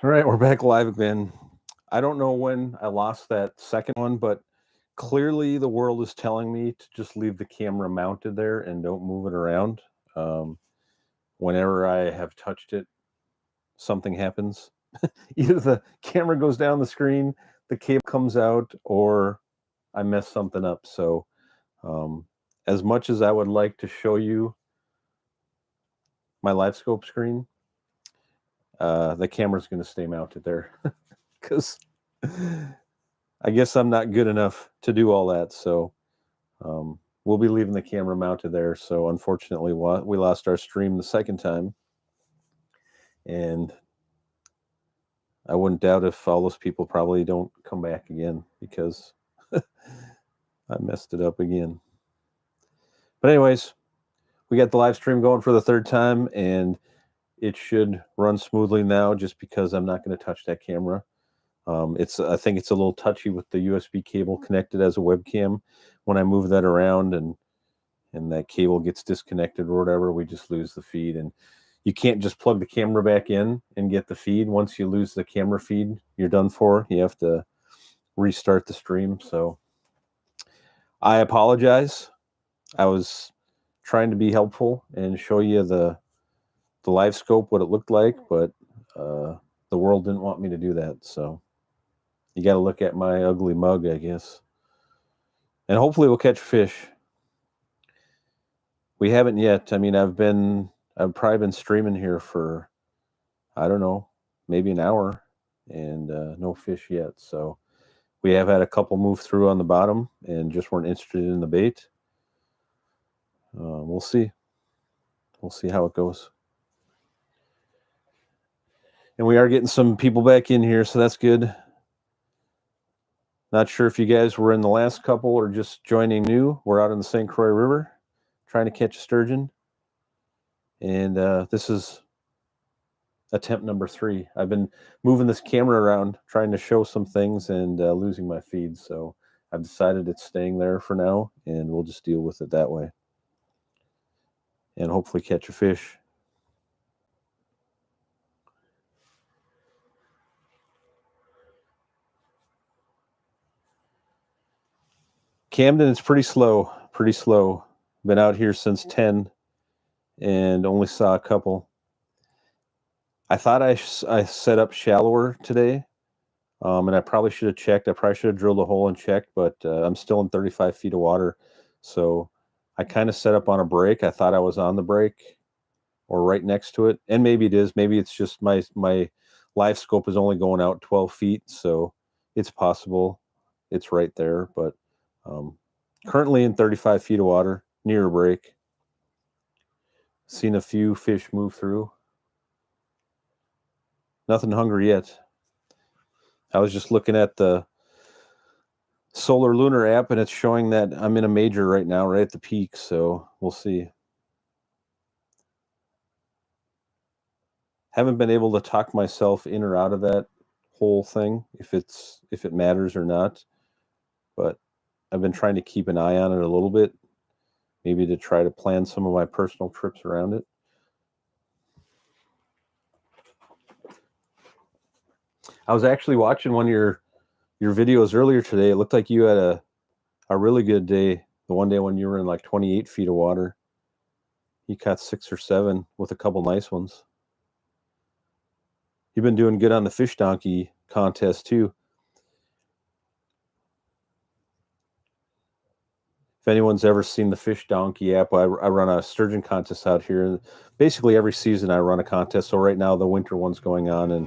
All right, we're back live again. I don't know when I lost that second one, but clearly the world is telling me to just leave the camera mounted there and don't move it around. Whenever I have touched it, something happens. Either the camera goes down the screen, the cable comes out, or I mess something up. So as much as I would like to show you my LiveScope screen, the camera's going to stay mounted there because I guess I'm not good enough to do all that. So we'll be leaving the camera mounted there. So unfortunately, we lost our stream the second time. And I wouldn't doubt if all those people probably don't come back again because I messed it up again. But anyways, we got the live stream going for the third time, and it should run smoothly now just because I'm not going to touch that camera. I think it's a little touchy with the USB cable connected as a webcam. When I move that around and that cable gets disconnected or whatever, we just lose the feed. And you can't just plug the camera back in and get the feed. Once you lose the camera feed, you're done for. You have to restart the stream. So I apologize. I was trying to be helpful and show you the LiveScope, what it looked like, but the world didn't want me to do that. So you got to look at my ugly mug, I guess. And hopefully we'll catch fish. We haven't yet. I mean, I've probably been streaming here for, I don't know, maybe an hour, and no fish yet. So we have had a couple move through on the bottom and just weren't interested in the bait. We'll see. We'll see how it goes. And we are getting some people back in here, so that's good. Not sure if you guys were in the last couple or just joining new. We're out in the St. Croix River trying to catch a sturgeon. And this is attempt number 3. I've been moving this camera around, trying to show some things and losing my feed. So I've decided it's staying there for now, and we'll just deal with it that way. And hopefully catch a fish. Camden is pretty slow. Been out here since 10 and only saw a couple. I thought I set up shallower today, and I probably should have checked. I probably should have drilled a hole and checked, but I'm still in 35 feet of water. So I kind of set up on a break. I thought I was on the break or right next to it. And maybe it is. Maybe it's just my LiveScope is only going out 12 feet. So it's possible it's right there. But currently in 35 feet of water, near a break. Seen a few fish move through. Nothing hungry yet. I was just looking at the Solar Lunar app, and it's showing that I'm in a major right now, right at the peak. So we'll see. Haven't been able to talk myself in or out of that whole thing, if it matters or not. But I've been trying to keep an eye on it a little bit, maybe to try to plan some of my personal trips around it. I was actually watching one of your videos earlier today. It looked like you had a really good day. The one day when you were in like 28 feet of water. You caught 6 or 7 with a couple nice ones. You've been doing good on the fish donkey contest too. If anyone's ever seen the Fish Donkey app, I run a sturgeon contest out here. And basically every season I run a contest. So right now the winter one's going on, and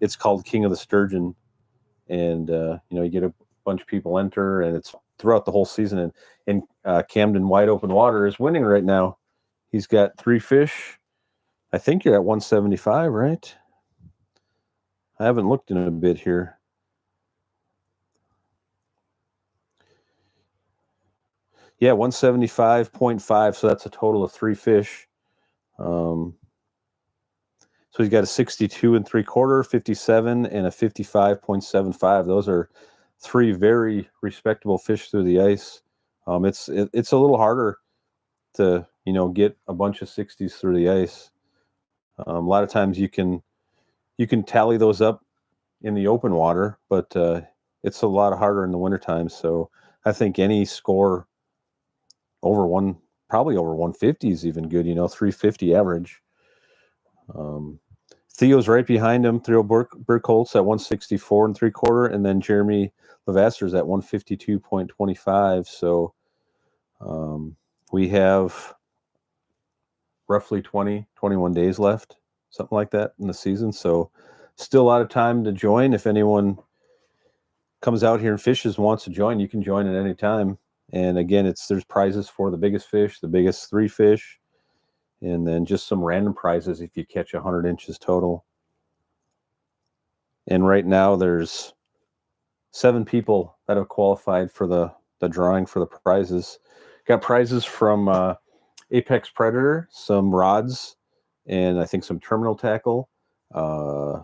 it's called King of the Sturgeon. And, you get a bunch of people enter, and it's throughout the whole season. And Camden Wide Open Water is winning right now. He's got 3 fish. I think you're at 175, right? I haven't looked in a bit here. Yeah, 175.5. So that's a total of 3 fish. So he's got a 62 3/4, 57, and a 55.75. Those are 3 very respectable fish through the ice. It's a little harder to get a bunch of 60s through the ice. A lot of times you can you can tally those up in the open water, but it's a lot harder in the wintertime. So I think any score over probably over 150 is even good, 350 average. Theo's right behind him, Theo Burkholz at 164 3/4, and then Jeremy Levaster's at 152.25. So we have roughly 21 days left, something like that in the season. So still a lot of time to join. If anyone comes out here and fishes and wants to join, you can join at any time. And again, there's prizes for the biggest fish, the biggest 3 fish, and then just some random prizes if you catch 100 inches total. And right now there's 7 people that have qualified for the drawing for the prizes. Got prizes from Apex Predator, some rods, and I think some terminal tackle. I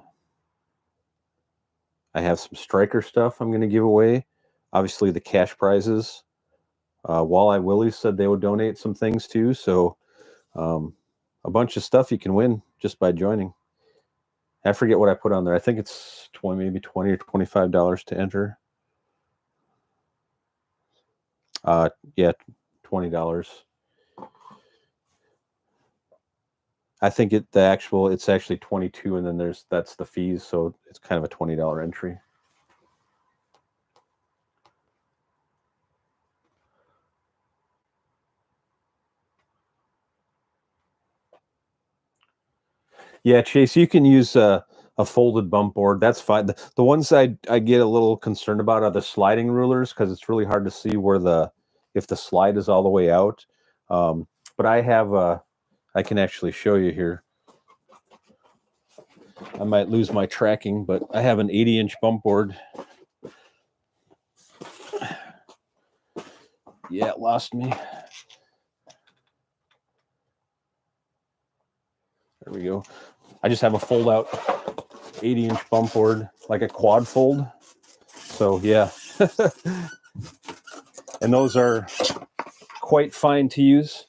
have some striker stuff I'm going to give away. Obviously, the cash prizes. Walleye Willie said they would donate some things too. So a bunch of stuff you can win just by joining. I forget what I put on there. I think it's maybe $20 or $25 to enter. Yeah, $20. I think it's actually 22, and then that's the fees, so it's kind of a $20 entry. Yeah, Chase, you can use a folded bump board. That's fine. The ones I get a little concerned about are the sliding rulers, because it's really hard to see if the slide is all the way out. But I can actually show you here. I might lose my tracking, but I have an 80-inch bump board. Yeah, it lost me. There we go. I just have a fold-out 80-inch bump board, like a quad fold. So, yeah. And those are quite fine to use.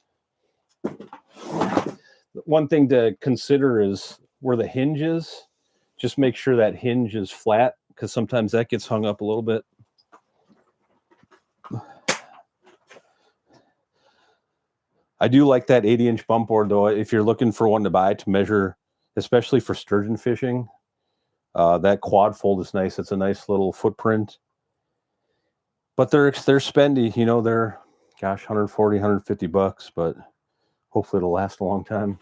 One thing to consider is where the hinge is. Just make sure that hinge is flat, because sometimes that gets hung up a little bit. I do like that 80-inch bump board, though, if you're looking for one to buy to measure, especially for sturgeon fishing. That quad fold is nice. It's a nice little footprint. But they're spendy, they're, gosh, $140, $150, but hopefully it'll last a long time.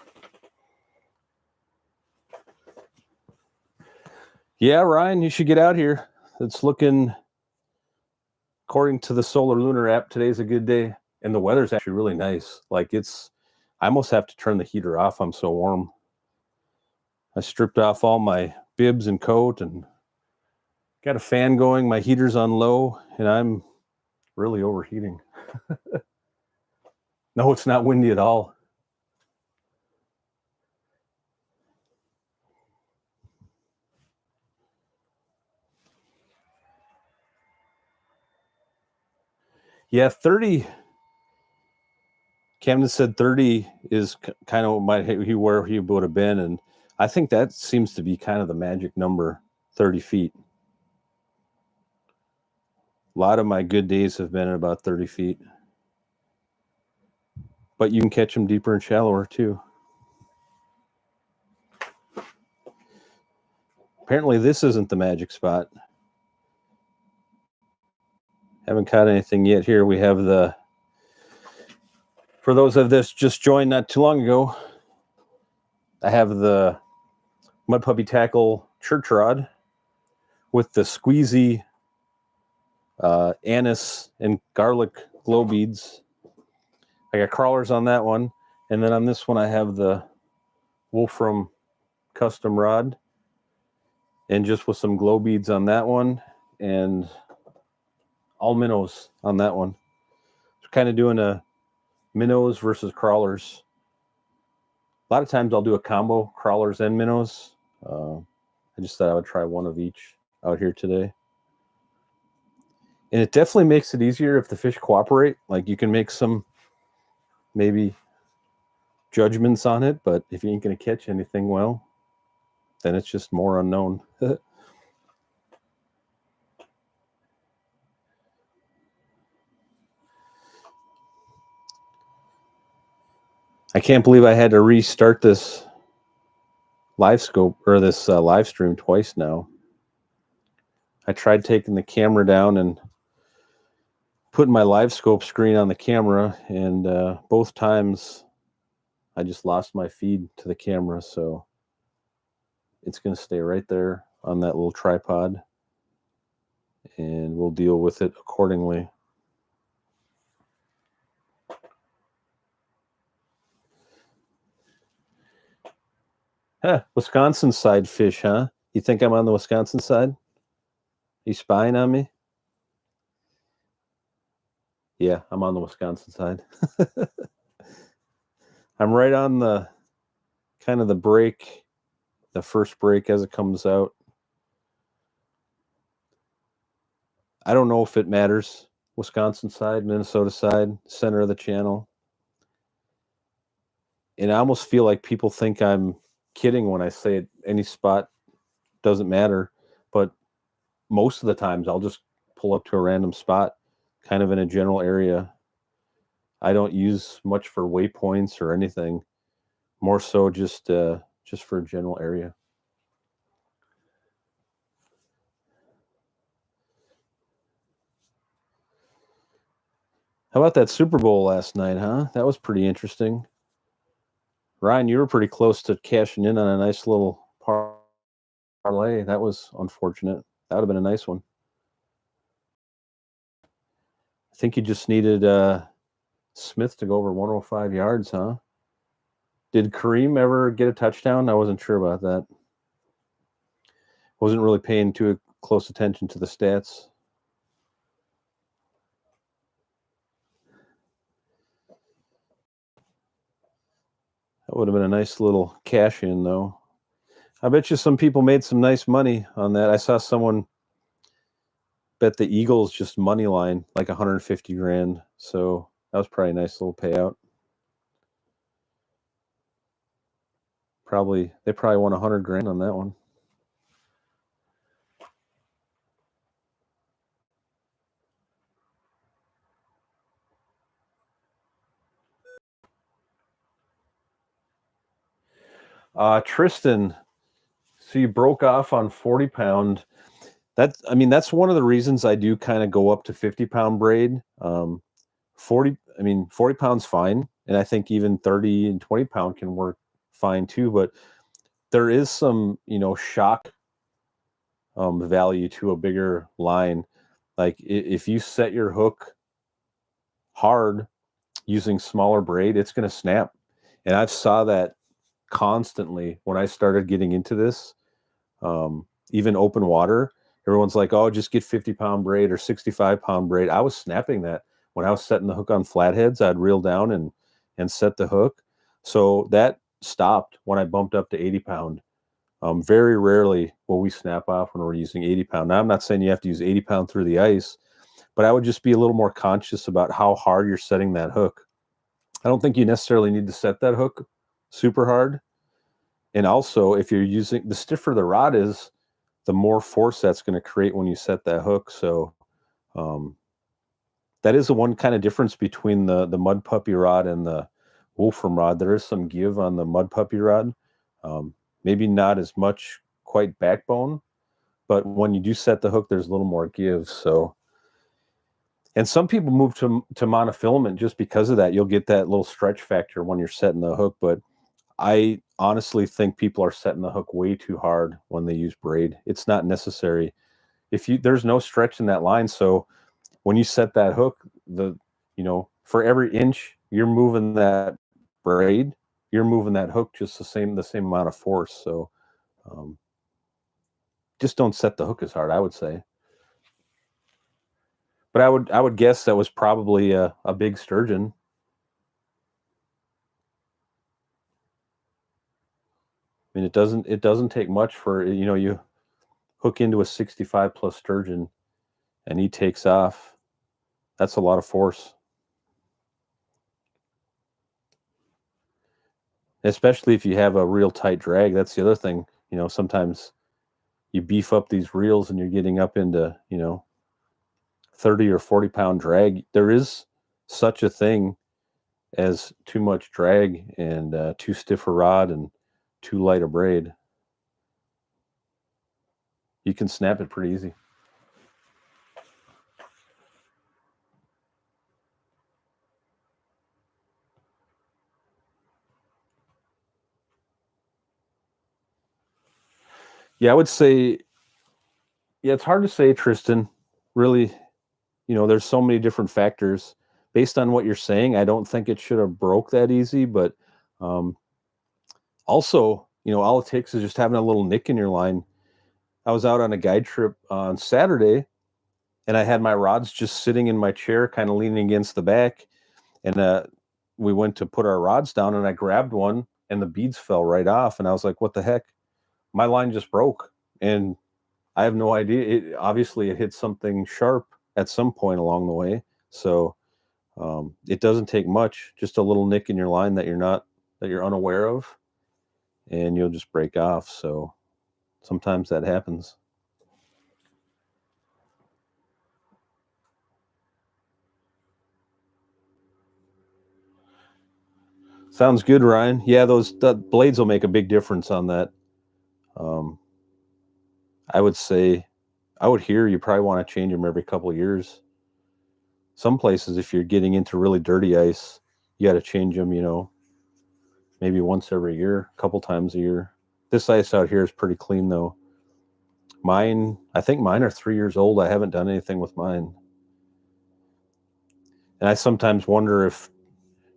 Yeah, Ryan, you should get out here. It's looking, according to the Solar Lunar app, today's a good day. And the weather's actually really nice. Like I almost have to turn the heater off. I'm so warm. I stripped off all my bibs and coat and got a fan going. My heater's on low, and I'm really overheating. No, it's not windy at all. Yeah, 30. Camden said 30 is kind of where he would have been, and I think that seems to be kind of the magic number, 30 feet. A lot of my good days have been at about 30 feet. But you can catch them deeper and shallower, too. Apparently, this isn't the magic spot. Haven't caught anything yet here. We have for those of this just joined not too long ago, I have the Mud Puppy Tackle church rod with the squeezy anise and garlic glow beads. I got crawlers on that one. And then on this one, I have the Wolfram custom rod, and just with some glow beads on that one, and all minnows on that one. So kind of doing a minnows versus crawlers. A lot of times I'll do a combo, crawlers and minnows. I just thought I would try one of each out here today. And it definitely makes it easier if the fish cooperate. Like, you can make some maybe judgments on it, but if you ain't going to catch anything, well, then it's just more unknown. I can't believe I had to restart this live scope or this live stream twice now. I tried taking the camera down and putting my live scope screen on the camera, and both times I just lost my feed to the camera, so it's going to stay right there on that little tripod, and we'll deal with it accordingly. Huh, Wisconsin side fish, huh? You think I'm on the Wisconsin side? You spying on me? Yeah, I'm on the Wisconsin side. I'm right on the kind of the break, the first break as it comes out. I don't know if it matters. Wisconsin side, Minnesota side, center of the channel. And I almost feel like people think I'm kidding when I say it, any spot doesn't matter. But most of the times I'll just pull up to a random spot, kind of in a general area. I don't use much for waypoints or anything. More so just for a general area. How about that Super Bowl last night, huh? That was pretty interesting. Ryan, you were pretty close to cashing in on a nice little parlay. That was unfortunate. That would have been a nice one. I think you just needed Smith to go over 105 yards, huh? Did Kareem ever get a touchdown? I wasn't sure about that. Wasn't really paying too close attention to the stats. That would have been a nice little cash in, though. I bet you some people made some nice money on that. I saw someone bet the Eagles just money line, like 150 grand. So that was probably a nice little payout. They probably won 100 grand on that one. Tristan, so you broke off on 40 pound. That's one of the reasons I do kind of go up to 50-pound braid. 40 pounds fine, and I think even 30 and 20 pound can work fine too, but there is some shock value to a bigger line. Like if you set your hook hard using smaller braid, it's going to snap, and I've saw that constantly when I started getting into this. Even open water, everyone's like, oh, just get 50-pound braid or 65-pound braid. I was snapping that when I was setting the hook on flatheads. I'd reel down and set the hook. So that stopped when I bumped up to 80-pound. Very rarely will we snap off when we're using 80-pound. Now, I'm not saying you have to use 80-pound through the ice, but I would just be a little more conscious about how hard you're setting that hook. I don't think you necessarily need to set that hook super hard. And also, if you're using, the stiffer the rod is, the more force that's going to create when you set that hook. So that is the one kind of difference between the mud puppy rod and the Wolfram rod. There is some give on the mud puppy rod. Maybe not as much quite backbone, but when you do set the hook, there's a little more give. So, and some people move to monofilament just because of that. You'll get that little stretch factor when you're setting the hook, but I honestly think people are setting the hook way too hard when they use braid. It's not necessary. There's no stretch in that line. So when you set that hook, for every inch you're moving that braid, you're moving that hook just the same amount of force. So just don't set the hook as hard, I would say. But I would guess that was probably a big sturgeon. I mean, it doesn't take much for, you hook into a 65 plus sturgeon and he takes off. That's a lot of force. Especially if you have a real tight drag. That's the other thing. You know, sometimes you beef up these reels and you're getting up into, you know, 30 or 40 pound drag. There is such a thing as too much drag and too stiff a rod and too light a braid. You can snap it pretty easy. Yeah, I would say, yeah, it's hard to say, Tristan. Really, you know, there's so many different factors. Based on what you're saying, I don't think it should have broke that easy, but um, also, you know, all it takes is just having a little nick in your line. I was out on a guide trip on Saturday, and I had my rods just sitting in my chair, kind of leaning against the back, and we went to put our rods down, and I grabbed one, and the beads fell right off, and I was like, "What the heck?" My line just broke, and I have no idea. Obviously it hit something sharp at some point along the way. So it doesn't take much, just a little nick in your line that you're unaware of, and you'll just break off. So sometimes that happens. Sounds good, Ryan. Yeah, the blades will make a big difference on that. Um, I would say, I would hear you probably want to change them every couple of years. Some places, if you're getting into really dirty ice, you got to change them, you know, maybe once every year, a couple times a year. This ice out here is pretty clean though. I think mine are 3 years old. I haven't done anything with mine. And I sometimes wonder if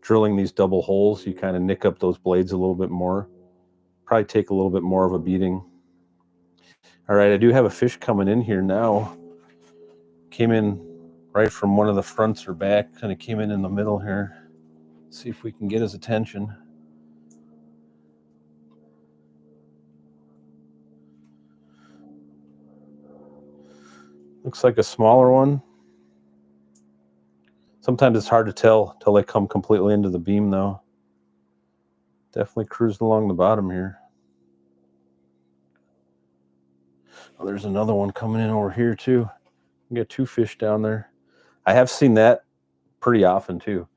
drilling these double holes, you kind of nick up those blades a little bit more. Probably take a little bit more of a beating. All right, I do have a fish coming in here now. Came in right from one of the fronts or back, kind of came in the middle here. See if we can get his attention. Looks like a smaller one. Sometimes it's hard to tell till they come completely into the beam though. Definitely cruising along the bottom here. Oh, there's another one coming in over here too. We got two fish down there. I have seen that pretty often too.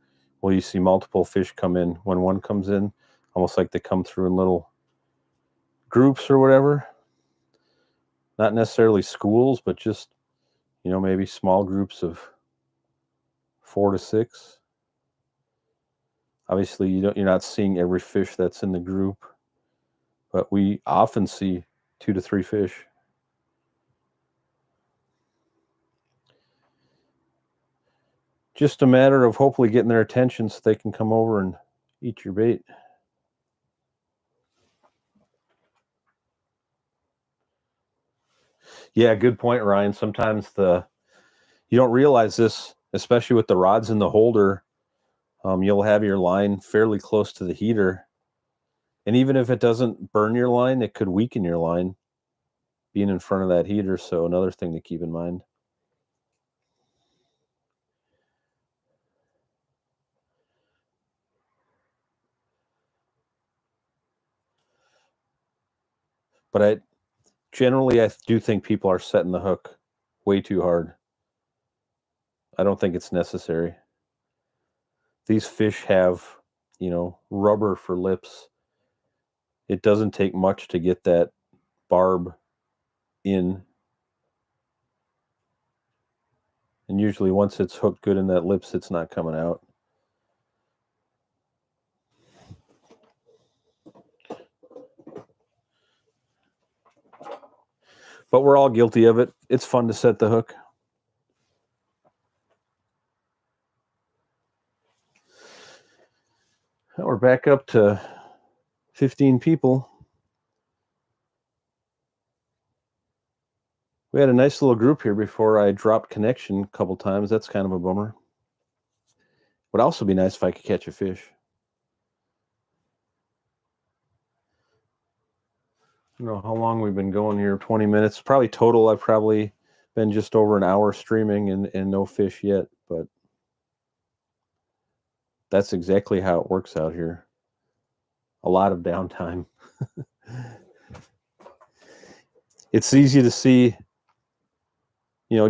Well, you see multiple fish come in when one comes in, almost like they come through in little groups or whatever. Not necessarily schools, but just, you know, maybe small groups of 4 to 6. Obviously, you're not seeing every fish that's in the group, but we often see 2 to 3 fish. Just a matter of hopefully getting their attention so they can come over and eat your bait. Yeah, good point, Ryan. Sometimes you don't realize this, especially with the rods in the holder. You'll have your line fairly close to the heater, and even if it doesn't burn your line, it could weaken your line being in front of that heater. So another thing to keep in mind. But I do think people are setting the hook way too hard. I don't think it's necessary. These fish have, you know, rubber for lips. It doesn't take much to get that barb in. And usually once it's hooked good in that lips, it's not coming out. But we're all guilty of it. It's fun to set the hook. We're back up to 15 people. We had a nice little group here before I dropped connection a couple times. That's kind of a bummer. Would also be nice if I could catch a fish. I don't know how long we've been going here, 20 minutes. Probably total, I've probably been just over an hour streaming and no fish yet, but that's exactly how it works out here. A lot of downtime. it's easy to see,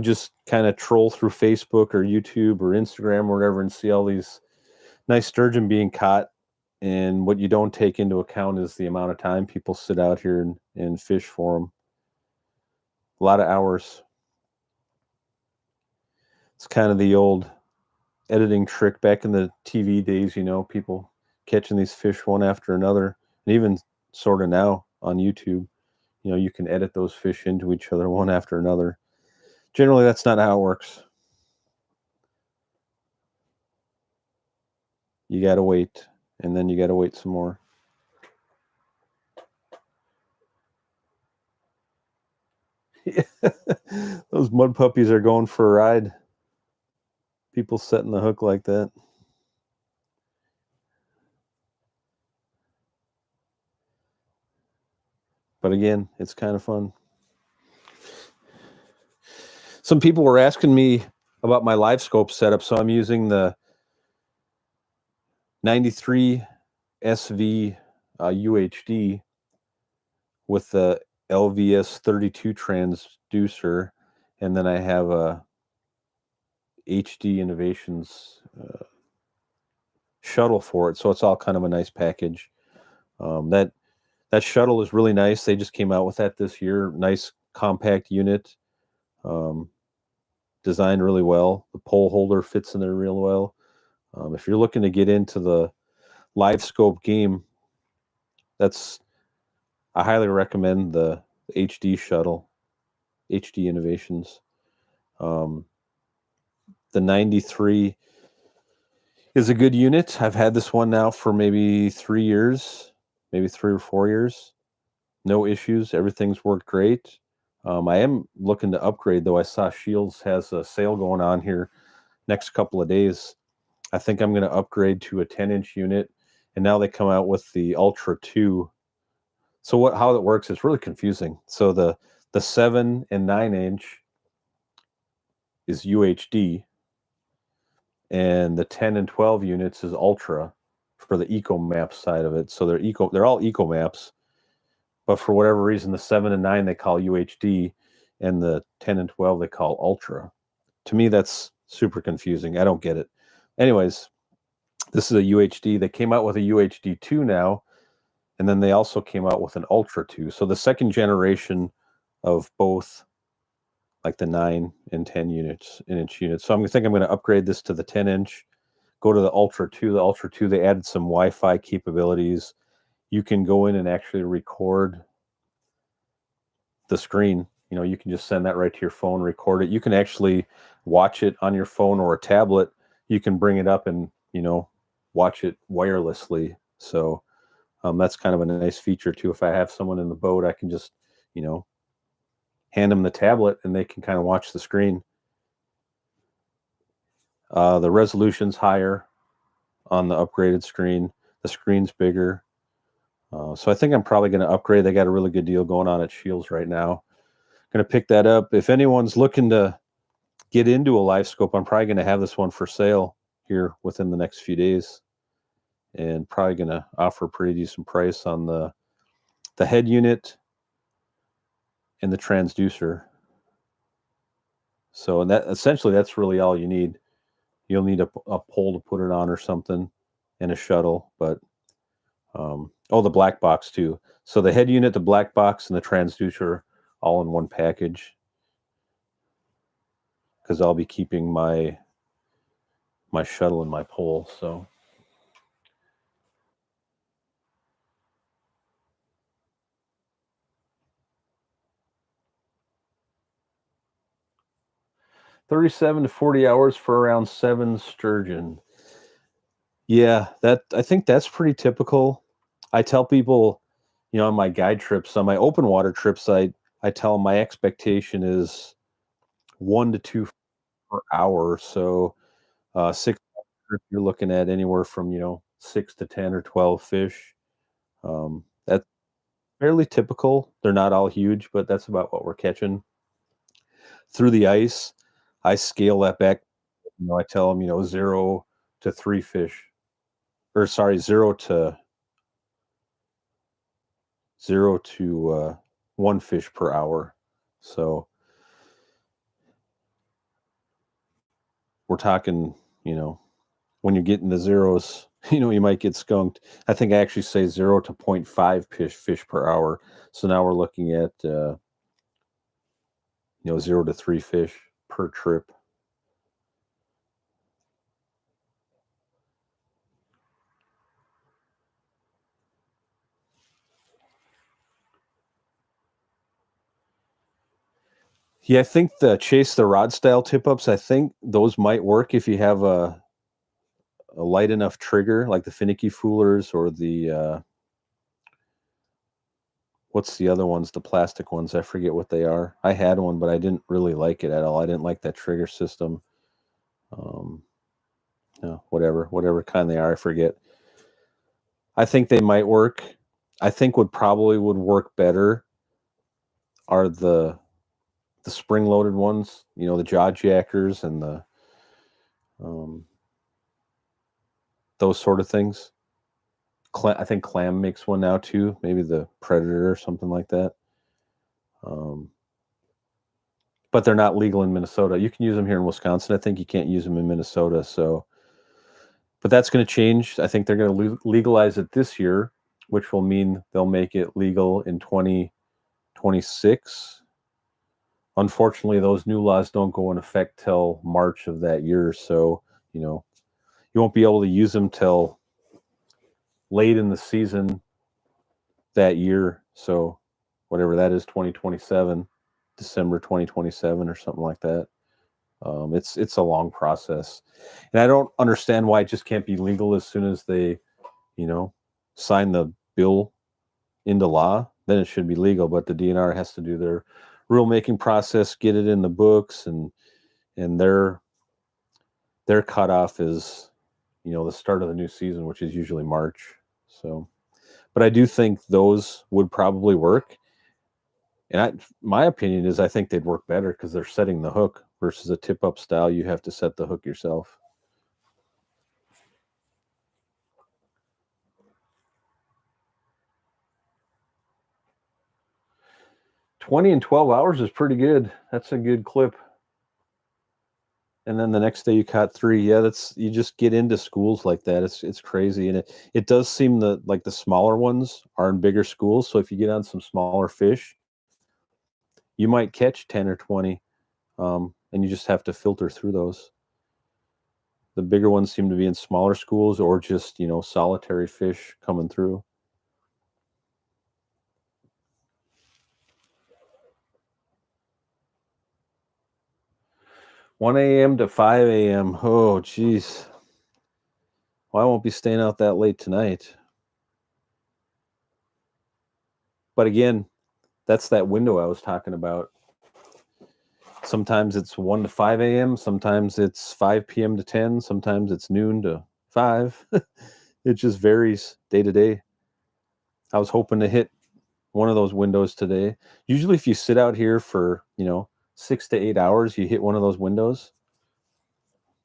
just kind of troll through Facebook or YouTube or Instagram or whatever and see all these nice sturgeon being caught. And what you don't take into account is the amount of time people sit out here and fish for them. A lot of hours. It's kind of the old editing trick back in the TV days, people catching these fish one after another. And even sort of now on YouTube, you can edit those fish into each other one after another. Generally, that's not how it works. You got to wait, and then you got to wait some more. Those mud puppies are going for a ride. People setting the hook like that. But again, it's kind of fun. Some people were asking me about my live scope setup, so I'm using the 93 SV UHD with the LVS 32 transducer, and then I have a HD Innovations shuttle for it, so it's all kind of a nice package. That shuttle is really nice. They just came out with that this year. Nice compact unit, designed really well. The pole holder fits in there real well. If you're looking to get into the live scope game, I highly recommend the HD shuttle, HD Innovations. The 93 is a good unit. I've had this one now for maybe 3 years, maybe 3 or 4 years. No issues. Everything's worked great. I am looking to upgrade, though. I saw Shields has a sale going on here next couple of days. I think I'm going to upgrade to a 10-inch unit, and now they come out with the Ultra 2. So how it works is really confusing. So the 7 and 9-inch is UHD, and the 10 and 12 units is Ultra for the Eco Map side of it. So they're all Eco Maps, but for whatever reason, the 7 and 9 they call UHD, and the 10 and 12 they call Ultra. To me, that's super confusing. I don't get it. Anyways, this is a UHD. They came out with a UHD 2 now, and then they also came out with an Ultra 2. So the second generation of both, like the 9 and 10 inch units. So I'm going to upgrade this to the 10-inch, go to the Ultra 2. The Ultra 2, they added some Wi-Fi capabilities. You can go in and actually record the screen. You can just send that right to your phone, record it. You can actually watch it on your phone or a tablet. You can bring it up and, watch it wirelessly. So that's kind of a nice feature too. If I have someone in the boat, I can just, hand them the tablet and they can kind of watch the screen. The resolution's higher on the upgraded screen. The screen's bigger. So I think I'm probably going to upgrade. They got a really good deal going on at Shields right now. Going to pick that up. If anyone's looking to get into a live scope, I'm probably going to have this one for sale here within the next few days, and probably going to offer a pretty decent price on the head unit and the transducer. So, and that's really all you need. You'll need a pole to put it on or something, and a shuttle. But the black box too. So the head unit, the black box, and the transducer all in one package, because I'll be keeping my shuttle and my pole. So $37 to $40 for around 7 sturgeon. Yeah, I think that's pretty typical. I tell people, on my guide trips, on my open water trips, I tell them my expectation is 1 to 2 per hour. So 6, you're looking at anywhere from 6 to 10 or 12 fish. That's fairly typical. They're not all huge, but that's about what we're catching. Through the ice, I scale that back. I tell them 0 to 3 fish, or sorry, 0 to 1 fish per hour. So we're talking, you know, when you get in the zeros, you know, you might get skunked. I think I actually say 0 to 0.5 fish per hour. So now we're looking at, 0 to 3 fish per trip. Yeah, I think the chase the rod style tip ups, I think those might work if you have a light enough trigger, like the finicky foolers or the what's the other ones, the plastic ones? I forget what they are. I had one, but I didn't really like it at all. I didn't like that trigger system. Whatever kind they are, I forget. I think they might work. I think what probably would work better are the spring loaded ones, the jaw jackers and the those sort of things. I think Clam makes one now too, maybe the Predator or something like that. But they're not legal in Minnesota. You can use them here in Wisconsin. I think you can't use them in Minnesota. So, but that's going to change. I think they're going to legalize it this year, which will mean they'll make it legal in 2026. Unfortunately, those new laws don't go in effect till March of that year. So, you won't be able to use them till late in the season that year. So, whatever that is, 2027, December 2027 or something like that. It's a long process, and I don't understand why it just can't be legal as soon as they, sign the bill into law. Then it should be legal, but the DNR has to do their rulemaking process, get it in the books, and their cutoff is, the start of the new season, which is usually March. So, but I do think those would probably work. And my opinion is I think they'd work better because they're setting the hook versus a tip-up style. You have to set the hook yourself. $20 in 12 hours is pretty good. That's a good clip. And then the next day you caught 3. Yeah, you just get into schools like that. It's crazy, and it does seem that like the smaller ones are in bigger schools. So if you get on some smaller fish, you might catch 10 or 20, and you just have to filter through those. The bigger ones seem to be in smaller schools or just solitary fish coming through. $1 a.m. to 5 a.m. Oh, geez. Well, I won't be staying out that late tonight. But again, that's that window I was talking about. Sometimes it's 1 to 5 a.m. Sometimes it's 5 p.m. to 10. Sometimes it's noon to 5. It just varies day to day. I was hoping to hit one of those windows today. Usually if you sit out here for, 6 to 8 hours, you hit one of those windows.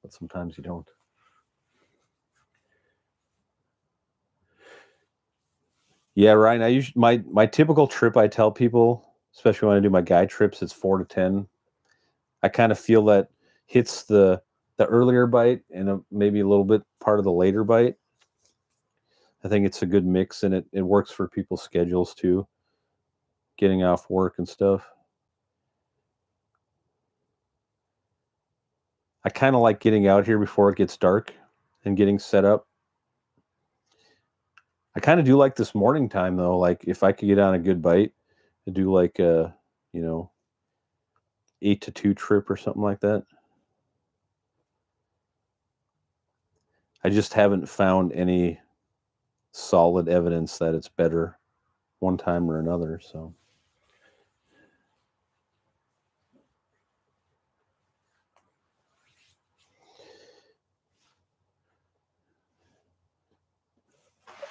But sometimes you don't. Yeah, Ryan, I usually my typical trip, I tell people, especially when I do my guide trips, it's 4 to 10. I kind of feel that hits the earlier bite and maybe a little bit part of the later bite. I think it's a good mix, and it works for people's schedules too, getting off work and stuff. I kind of like getting out here before it gets dark and getting set up. I kind of do like this morning time though. Like if I could get on a good bite, to do like a 8 to 2 trip or something like that. I just haven't found any solid evidence that it's better one time or another. So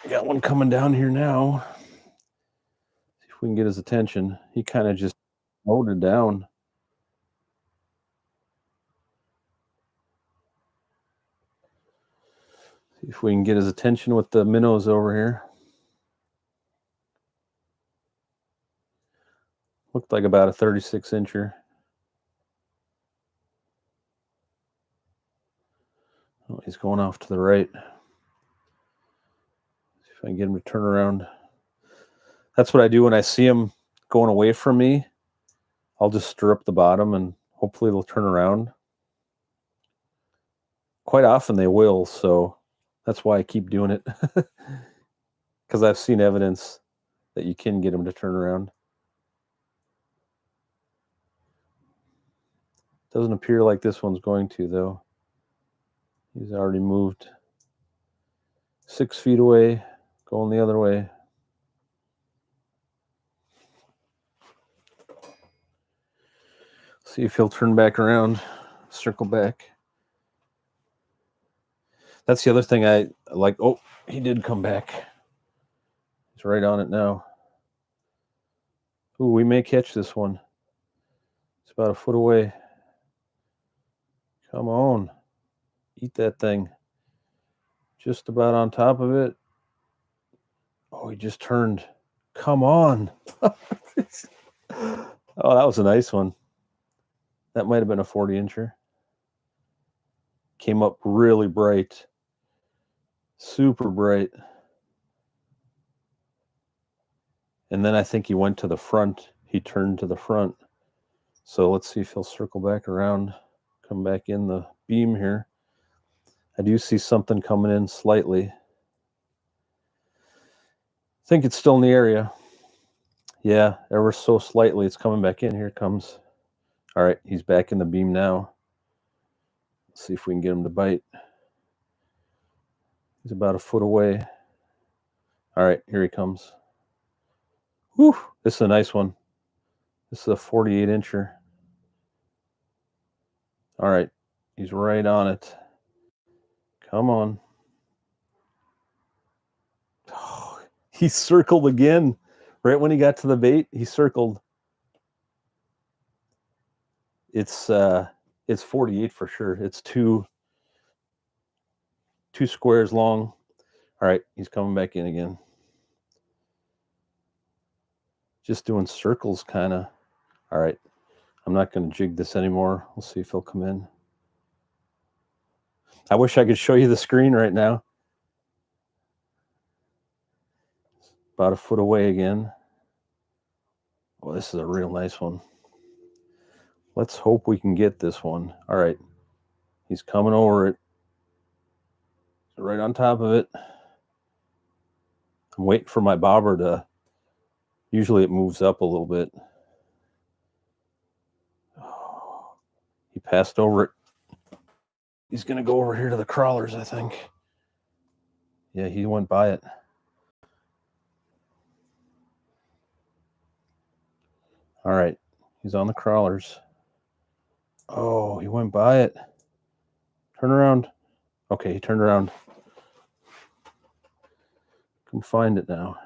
got one coming down here now. See if we can get his attention. He kind of just loaded down. See if we can get his attention with the minnows over here. Looked like about a 36 incher. Oh, he's going off to the right. See if I can get him to turn around. That's what I do when I see him going away from me. I'll just stir up the bottom and hopefully they'll turn around. Quite often they will, so that's why I keep doing it. Because I've seen evidence that you can get them to turn around. Doesn't appear like this one's going to, though. He's already moved 6 feet away, going the other way. See if he'll turn back around, circle back. That's the other thing I like. Oh, he did come back. He's right on it now. Ooh, we may catch this one. It's about a foot away. Come on. Eat that thing. Just about on top of it. Oh, he just turned. Come on. Oh, that was a nice one. That might have been a 40 incher. Came up really bright. Super bright. And then I think he went to the front. He turned to the front. So let's see if he'll circle back around, come back in the beam here. I do see something coming in slightly. I think it's still in the area. Yeah, ever so slightly. It's coming back in. Here it comes. All right, he's back in the beam now. Let's see if we can get him to bite. He's about a foot away. All right, here he comes. Whew, this is a nice one. This is a 48 incher. All right, he's right on it. Come on. Oh, he circled again. Right when he got to the bait, he circled. It's 48 for sure. It's two squares long. All right, he's coming back in again. Just doing circles, kind of. All right, I'm not going to jig this anymore. We'll see if he'll come in. I wish I could show you the screen right now. About a foot away again. Oh, this is a real nice one. Let's hope we can get this one. All right, he's coming over it. Right on top of it. I'm waiting for my bobber to, usually it moves up a little bit. Oh, he passed over it. He's going to go over here to the crawlers, I think. Yeah, he went by it. All right, he's on the crawlers. Oh, he went by it. Turn around. Okay, he turned around. Come find it now.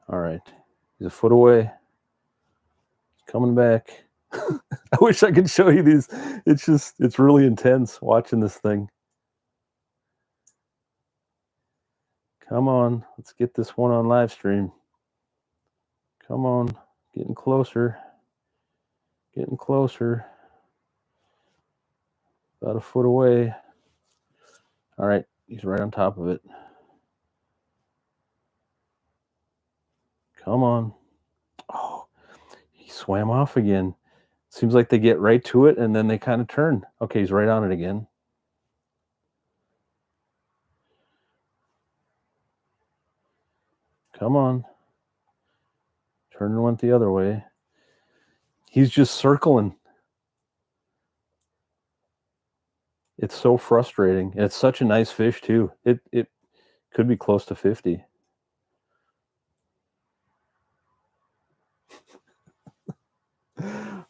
All right, he's a foot away. He's coming back. I wish I could show you these. It's really intense watching this thing. Come on, let's get this one on live stream. Come on, getting closer. Getting closer. About a foot away. All right, he's right on top of it. Come on. Oh, he swam off again. Seems like they get right to it and then they kind of turn. Okay, he's right on it again. Come on. Turn and went the other way. He's just circling. It's so frustrating. And it's such a nice fish too. It could be close to 50.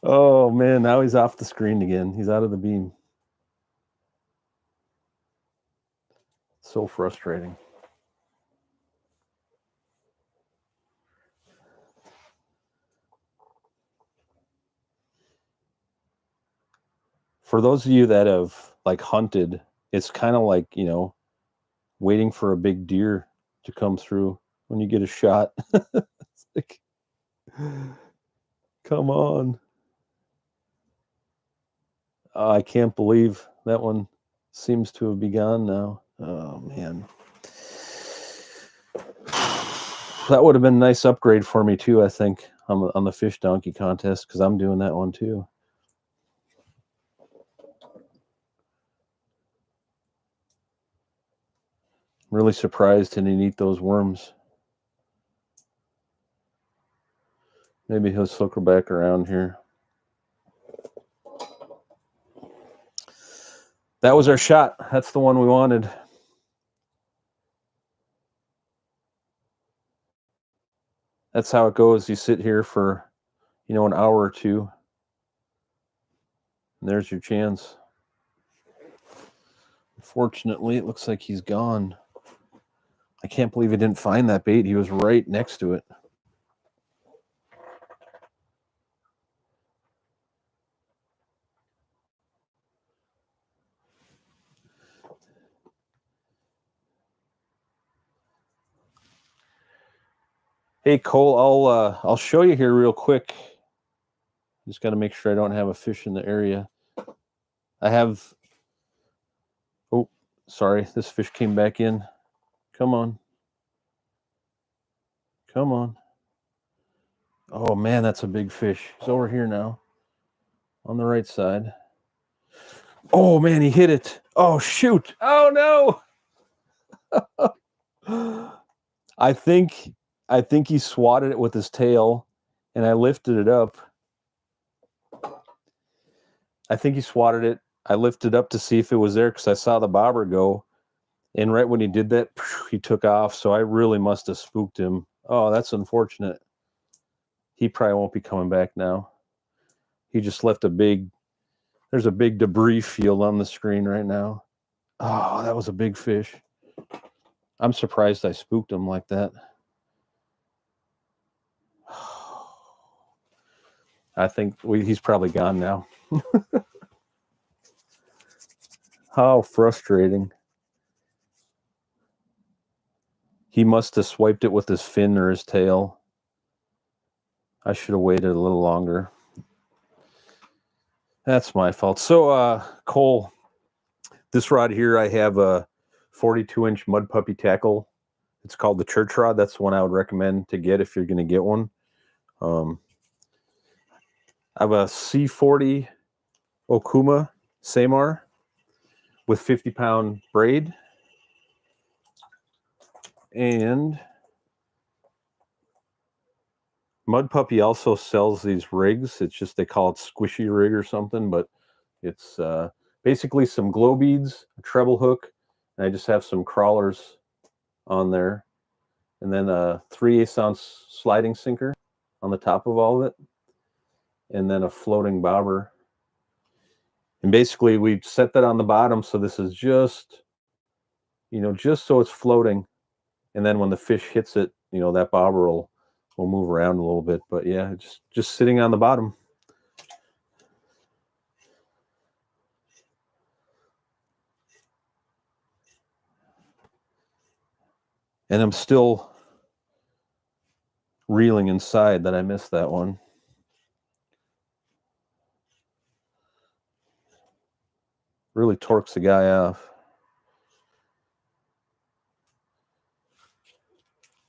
Oh man, now he's off the screen again. He's out of the beam. So frustrating. For those of you that have like hunted, it's kind of like, you know, waiting for a big deer to come through. when you get a shot. It's like, come on. I can't believe that one seems to have begun now. Oh, man. That would have been a nice upgrade for me, too, I think, on the fish donkey contest, because I'm doing that one, too. I'm really surprised he didn't eat those worms. Maybe he'll circle back around here. That was our shot. That's the one we wanted. That's how it goes. You sit here for, an hour or two. And there's your chance. Unfortunately, it looks like he's gone. I can't believe he didn't find that bait. He was right next to it. Hey, Cole, I'll show you here real quick. Just got to make sure I don't have a fish in the area. I have... Oh, sorry. This fish came back in. Come on. Come on. Oh, man, that's a big fish. He's over here now on the right side. Oh, man, he hit it. Oh, shoot. Oh, no. I think he swatted it with his tail, and I lifted it up. I think he swatted it. I lifted up to see if it was there because I saw the bobber go. And right when he did that, he took off. So I really must have spooked him. Oh, that's unfortunate. He probably won't be coming back now. He just left there's a big debris field on the screen right now. Oh, that was a big fish. I'm surprised I spooked him like that. I think he's probably gone now. How frustrating. He must have swiped it with his fin or his tail. I should have waited a little longer. That's my fault. So, Cole, this rod here, I have a 42-inch mud puppy tackle. It's called the church rod. That's the one I would recommend to get if you're going to get one. I have a C40 Okuma Samar with 50-pound braid. And Mud Puppy also sells these rigs. It's just they call it squishy rig or something, but it's basically some glow beads, a treble hook, and I just have some crawlers on there, and then a 3/8 ounce sliding sinker on the top of all of it, and then a floating bobber. And basically we set that on the bottom, so this is just, just so it's floating, and then when the fish hits it, that bobber will move around a little bit. But yeah, just sitting on the bottom. And I'm still reeling inside that I missed that one. Really torques the guy off.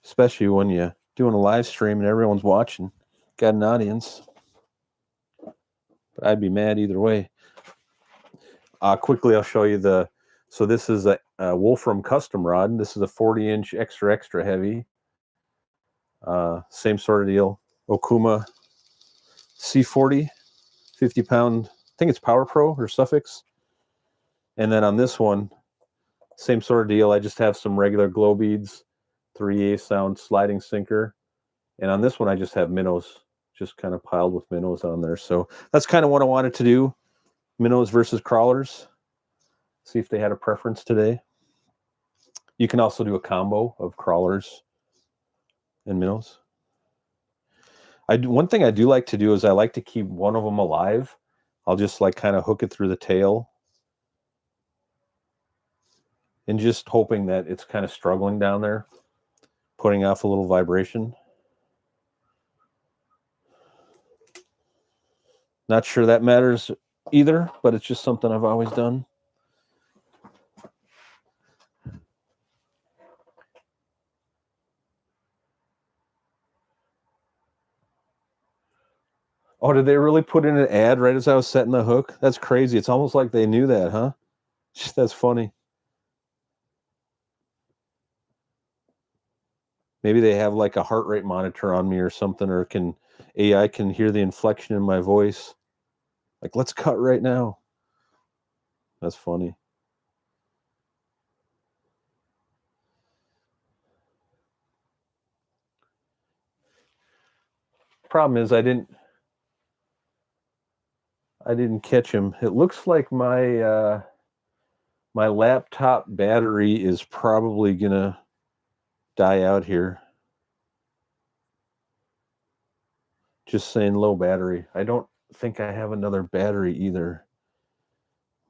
Especially when you're doing a live stream and everyone's watching. Got an audience. But I'd be mad either way. Quickly, I'll show you so this is a Wolfram custom rod. This is a 40-inch extra heavy. Same sort of deal. Okuma C40, 50-pound. I think it's Power Pro or Suffix. And then on this one, same sort of deal. I just have some regular glow beads, 3/8 ounce sliding sinker. And on this one, I just have minnows, just kind of piled with minnows on there. So that's kind of what I wanted to do. Minnows versus crawlers. See if they had a preference today. You can also do a combo of crawlers and minnows. One thing I do like to do is I like to keep one of them alive. I'll just kind of hook it through the tail. And just hoping that it's kind of struggling down there. putting off a little vibration. Not sure that matters either, but it's just something I've always done. Oh, did they really put in an ad right as I was setting the hook? That's crazy. It's almost like they knew that, huh? That's funny. Maybe they have like a heart rate monitor on me or something, or AI can hear the inflection in my voice. Like, let's cut right now. That's funny. Problem is I didn't catch him. It looks like my my laptop battery is probably gonna die out here. Just saying, low battery. I don't think I have another battery either.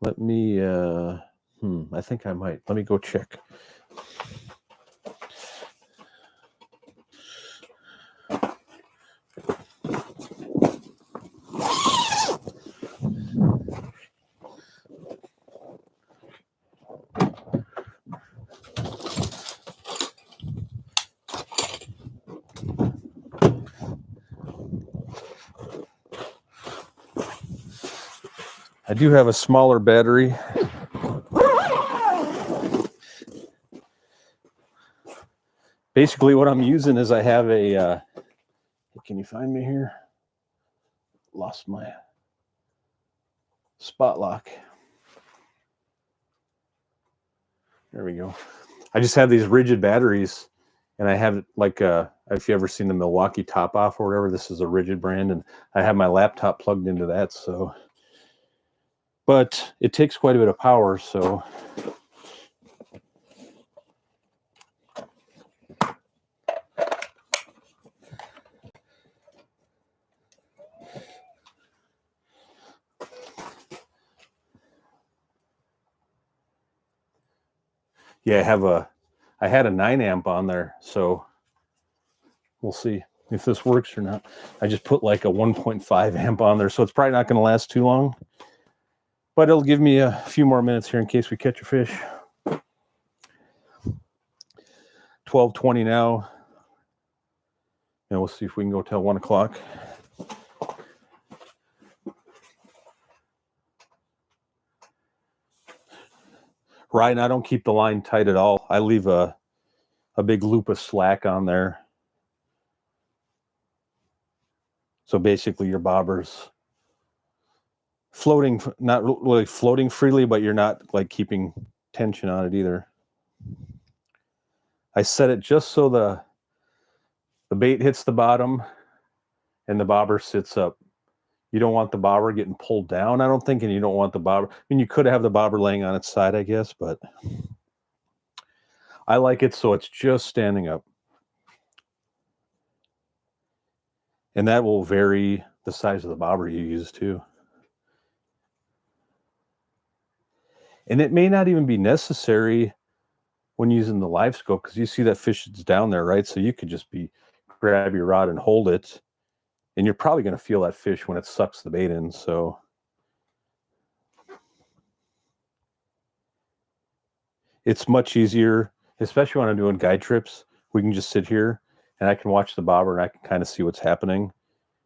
Let me I think I might. Let me go check. I do have a smaller battery. Basically, what I'm using is I have a, can you find me here? Lost my spot lock. There we go. I just have these rigid batteries, and I have like, if you ever seen the Milwaukee Top Off or whatever, this is a rigid brand, and I have my laptop plugged into that, so. But it takes quite a bit of power, so. Yeah, I had a 9 amp on there, so we'll see if this works or not. I just put like a 1.5 amp on there, so it's probably not going to last too long. But it'll give me a few more minutes here in case we catch a fish. 12:20 now. And we'll see if we can go till 1 o'clock. Right, and I don't keep the line tight at all. I leave a big loop of slack on there. So basically your bobber's floating, not really floating freely, but you're not like keeping tension on it either. I set it just so the bait hits the bottom and the bobber sits up. You don't want the bobber getting pulled down, I don't think, and you don't want the bobber. I mean, you could have the bobber laying on its side, I guess, but I like it so it's just standing up. And that will vary the size of the bobber you use too. And it may not even be necessary when using the live scope, because you see that fish is down there, right? So you could just grab your rod and hold it, and you're probably going to feel that fish when it sucks the bait in. So it's much easier, especially when I'm doing guide trips. We can just sit here and I can watch the bobber and I can kind of see what's happening.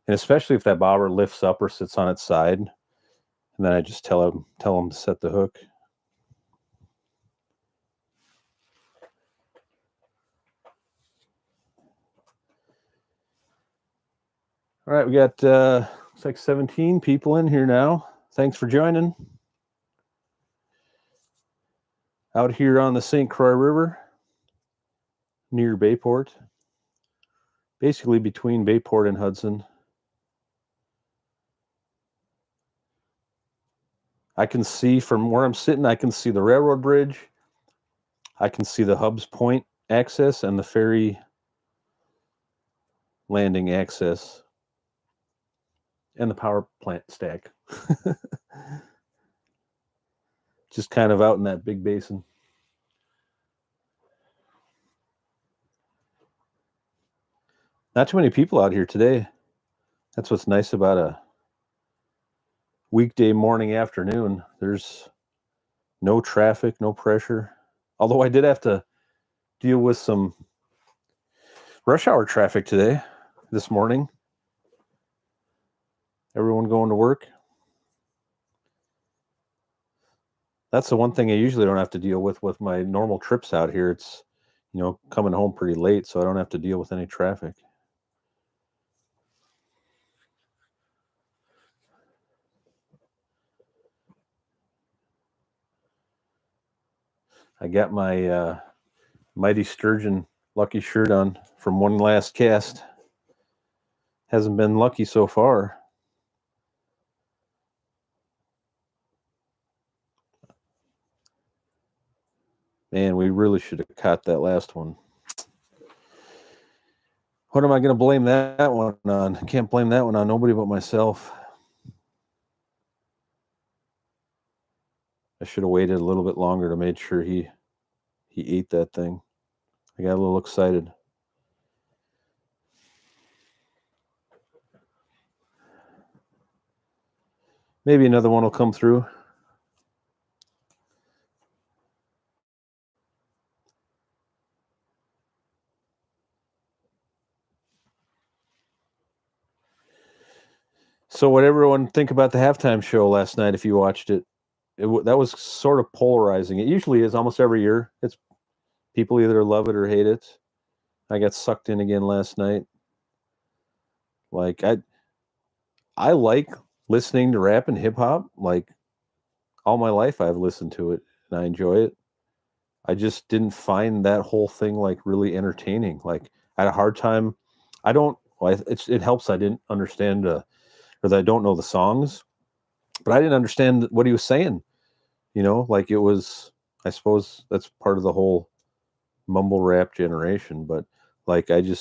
And especially if that bobber lifts up or sits on its side, and then I just tell him to set the hook. All right, we got looks like 17 people in here now. Thanks for joining. Out here on the St. Croix River, near Bayport, basically between Bayport and Hudson. I can see from where I'm sitting, I can see the railroad bridge. I can see the Hubs Point access and the ferry landing access and the power plant stack. Just kind of out in that big basin. Not too many people out here today. That's what's nice about a weekday morning afternoon. There's no traffic, no pressure. Although I did have to deal with some rush hour traffic this morning. Everyone going to work. That's the one thing I usually don't have to deal with my normal trips out here. It's, coming home pretty late, so I don't have to deal with any traffic. I got my Mighty Sturgeon lucky shirt on from one last cast. Hasn't been lucky so far. Man, we really should have caught that last one. What am I going to blame that one on? I can't blame that one on nobody but myself. I should have waited a little bit longer to make sure he ate that thing. I got a little excited. Maybe another one will come through. So what everyone think about the halftime show last night if you watched it? That was sort of polarizing. It usually is almost every year. It's people either love it or hate it. I got sucked in again last night. Like I like listening to rap and hip hop. Like all my life I've listened to it and I enjoy it. I just didn't find that whole thing like really entertaining. Like I had a hard time. It helps I didn't understand or that I don't know the songs, but I didn't understand what he was saying. Like it was, I suppose that's part of the whole mumble rap generation, but like it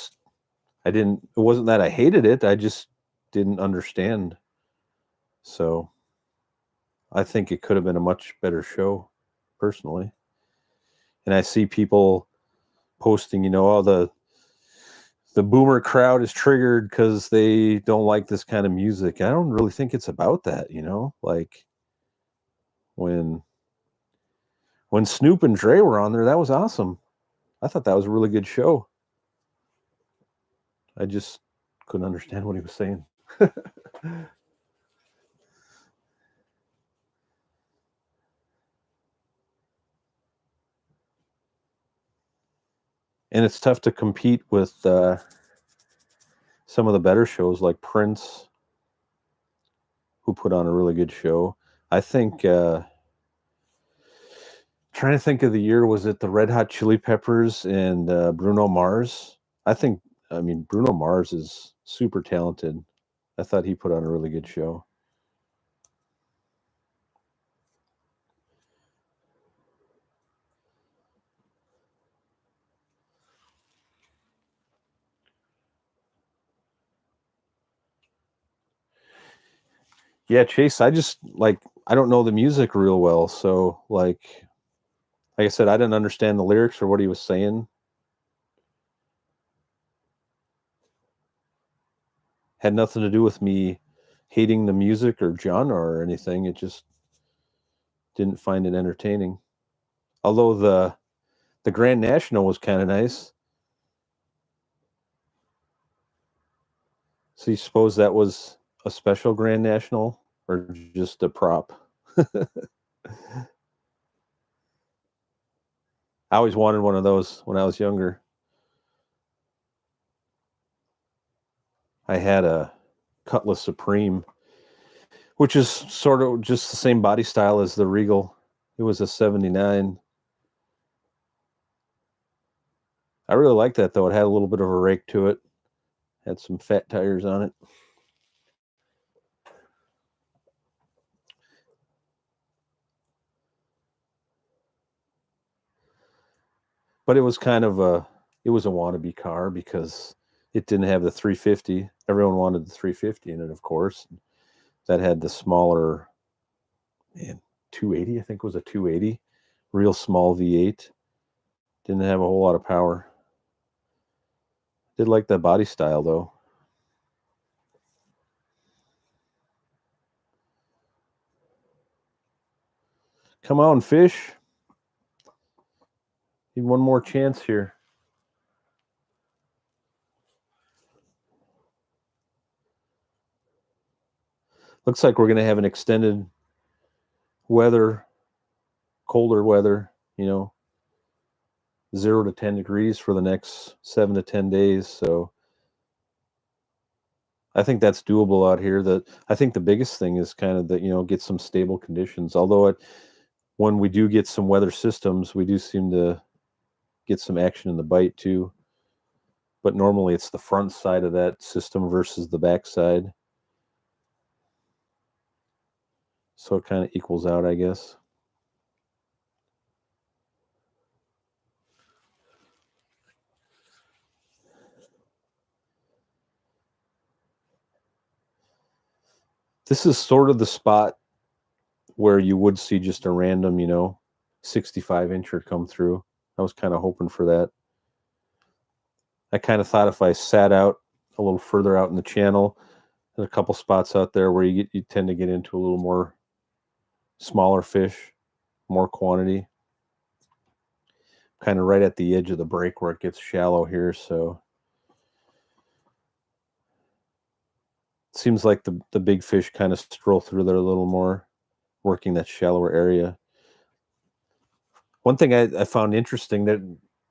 wasn't that I hated it. I just didn't understand. So I think it could have been a much better show personally. And I see people posting, oh, the boomer crowd is triggered because they don't like this kind of music. I don't really think it's about that, like when Snoop and Dre were on there, that was awesome. I thought that was a really good show. I just couldn't understand what he was saying. And it's tough to compete with some of the better shows like Prince, who put on a really good show. I think, trying to think of the year, was it the Red Hot Chili Peppers and Bruno Mars? Bruno Mars is super talented. I thought he put on a really good show. Yeah, Chase, I don't know the music real well. So like I said, I didn't understand the lyrics or what he was saying. Had nothing to do with me hating the music or genre or anything. It just didn't find it entertaining. Although the Grand National was kind of nice. So you suppose that was a special Grand National or just a prop? I always wanted one of those when I was younger. I had a Cutlass Supreme, which is sort of just the same body style as the Regal. It was a 79. I really liked that, though. It had a little bit of a rake to it. Had some fat tires on it. But it was it was a wannabe car because it didn't have the 350. Everyone wanted the 350 in it, of course. That had the smaller, 280, I think was a 280. Real small V8. Didn't have a whole lot of power. Did like that body style though. Come on, fish. Need one more chance here. Looks like we're going to have an extended weather, colder weather, 0 to 10 degrees for the next 7 to 10 days. So I think that's doable out here. I think the biggest thing is kind of that, get some stable conditions. Although when we do get some weather systems, we do seem to get some action in the bite too. But normally it's the front side of that system versus the back side. So it kind of equals out, I guess. This is sort of the spot where you would see just a random, 65 incher come through. I was kind of hoping for that. I kind of thought if I sat out a little further out in the channel, there's a couple spots out there where you tend to get into a little more smaller fish, more quantity. Kind of right at the edge of the break where it gets shallow here, so it seems like the big fish kind of stroll through there a little more, working that shallower area. One thing I found interesting, that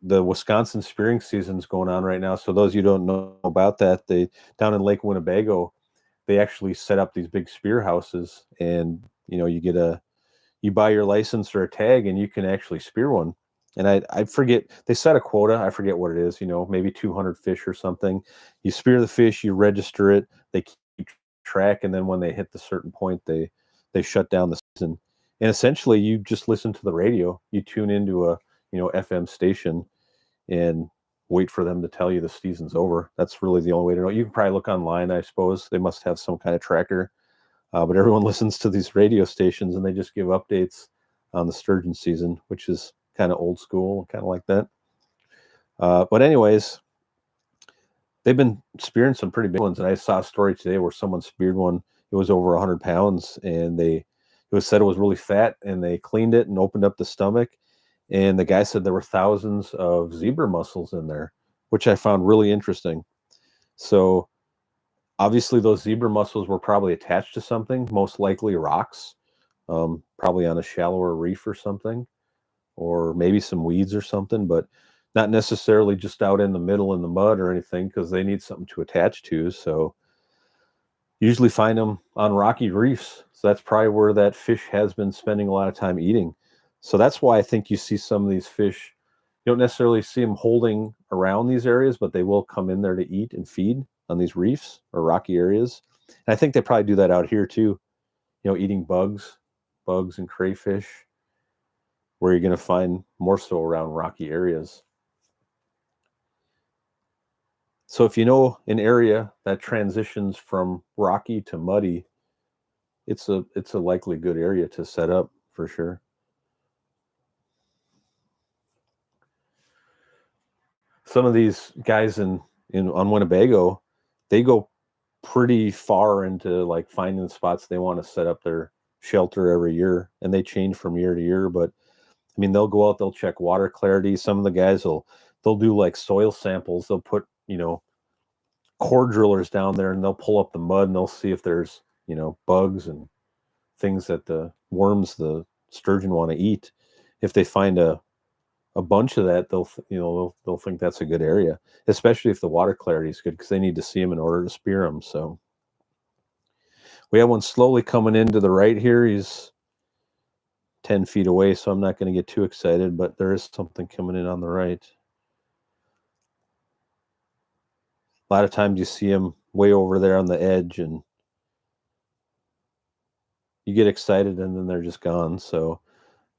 the Wisconsin spearing season's going on right now. So those of you who don't know about that, down in Lake Winnebago, they actually set up these big spear houses, and you buy your license or a tag, and you can actually spear one. And I forget, they set a quota. I forget what it is, maybe 200 fish or something. You spear the fish, you register it, they keep track, and then when they hit the certain point, they shut down the season. And essentially, you just listen to the radio. You tune into a FM station and wait for them to tell you the season's over. That's really the only way to know. You can probably look online, I suppose. They must have some kind of tracker. But everyone listens to these radio stations, and they just give updates on the sturgeon season, which is kind of old school, kind of like that. But anyways, they've been spearing some pretty big ones. And I saw a story today where someone speared one. It was over 100 pounds, and it was said it was really fat, and they cleaned it and opened up the stomach. And the guy said there were thousands of zebra mussels in there, which I found really interesting. So obviously those zebra mussels were probably attached to something, most likely rocks, probably on a shallower reef or something, or maybe some weeds or something, but not necessarily just out in the middle in the mud or anything, because they need something to attach to. So usually find them on rocky reefs. So that's probably where that fish has been spending a lot of time eating. So that's why I think you see some of these fish, you don't necessarily see them holding around these areas, but they will come in there to eat and feed on these reefs or rocky areas. And I think they probably do that out here too, eating bugs and crayfish, where you're going to find more so around rocky areas. So if you know an area that transitions from rocky to muddy, it's a likely good area to set up for sure. Some of these guys on Winnebago, they go pretty far into like finding spots they want to set up their shelter every year, and they change from year to year. But I mean, they'll go out, they'll check water clarity. Some of the guys they'll do like soil samples. They'll put core drillers down there, and they'll pull up the mud, and they'll see if there's bugs and things that the worms, the sturgeon, want to eat. If they find a bunch of that, they'll think that's a good area, especially if the water clarity is good, because they need to see them in order to spear them. So we have one slowly coming into the right here. He's 10 feet away, so I'm not going to get too excited, but there is something coming in on the right. A lot of times you see him way over there on the edge, and you get excited, and then they're just gone. So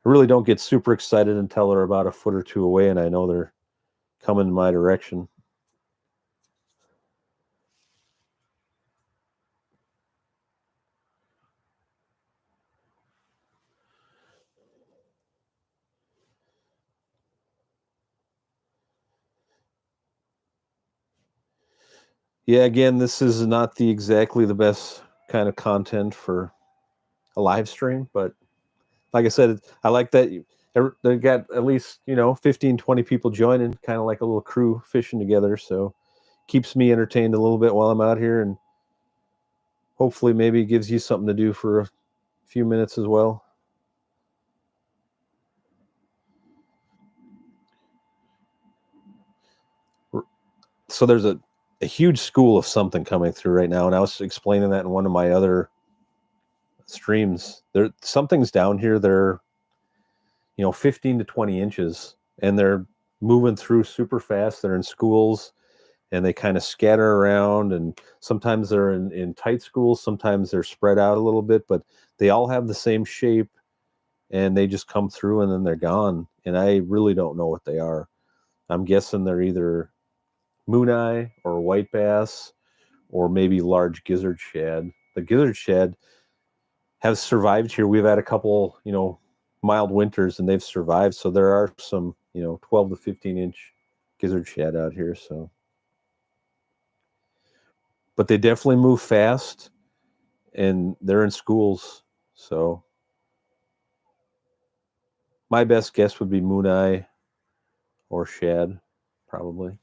I really don't get super excited until they're about a foot or two away, and I know they're coming in my direction. Yeah, again, this is not exactly the best kind of content for a live stream, but like I said, I like that they got at least, 15, 20 people joining, kind of like a little crew fishing together. So keeps me entertained a little bit while I'm out here, and hopefully maybe gives you something to do for a few minutes as well. So there's a huge school of something coming through right now, and I was explaining that in one of my other streams. Something's down here. They're 15 to 20 inches, and they're moving through super fast. They're in schools, and they kind of scatter around, and sometimes they're in tight schools, sometimes they're spread out a little bit, but they all have the same shape, and they just come through and then they're gone. And I really don't know what they are. I'm guessing they're either moon eye or white bass, or maybe large gizzard shad. The gizzard shad have survived here. We've had a couple, mild winters, and they've survived. So there are some, 12 to 15 inch gizzard shad out here. So, but they definitely move fast, and they're in schools. So my best guess would be moon eye or shad, probably.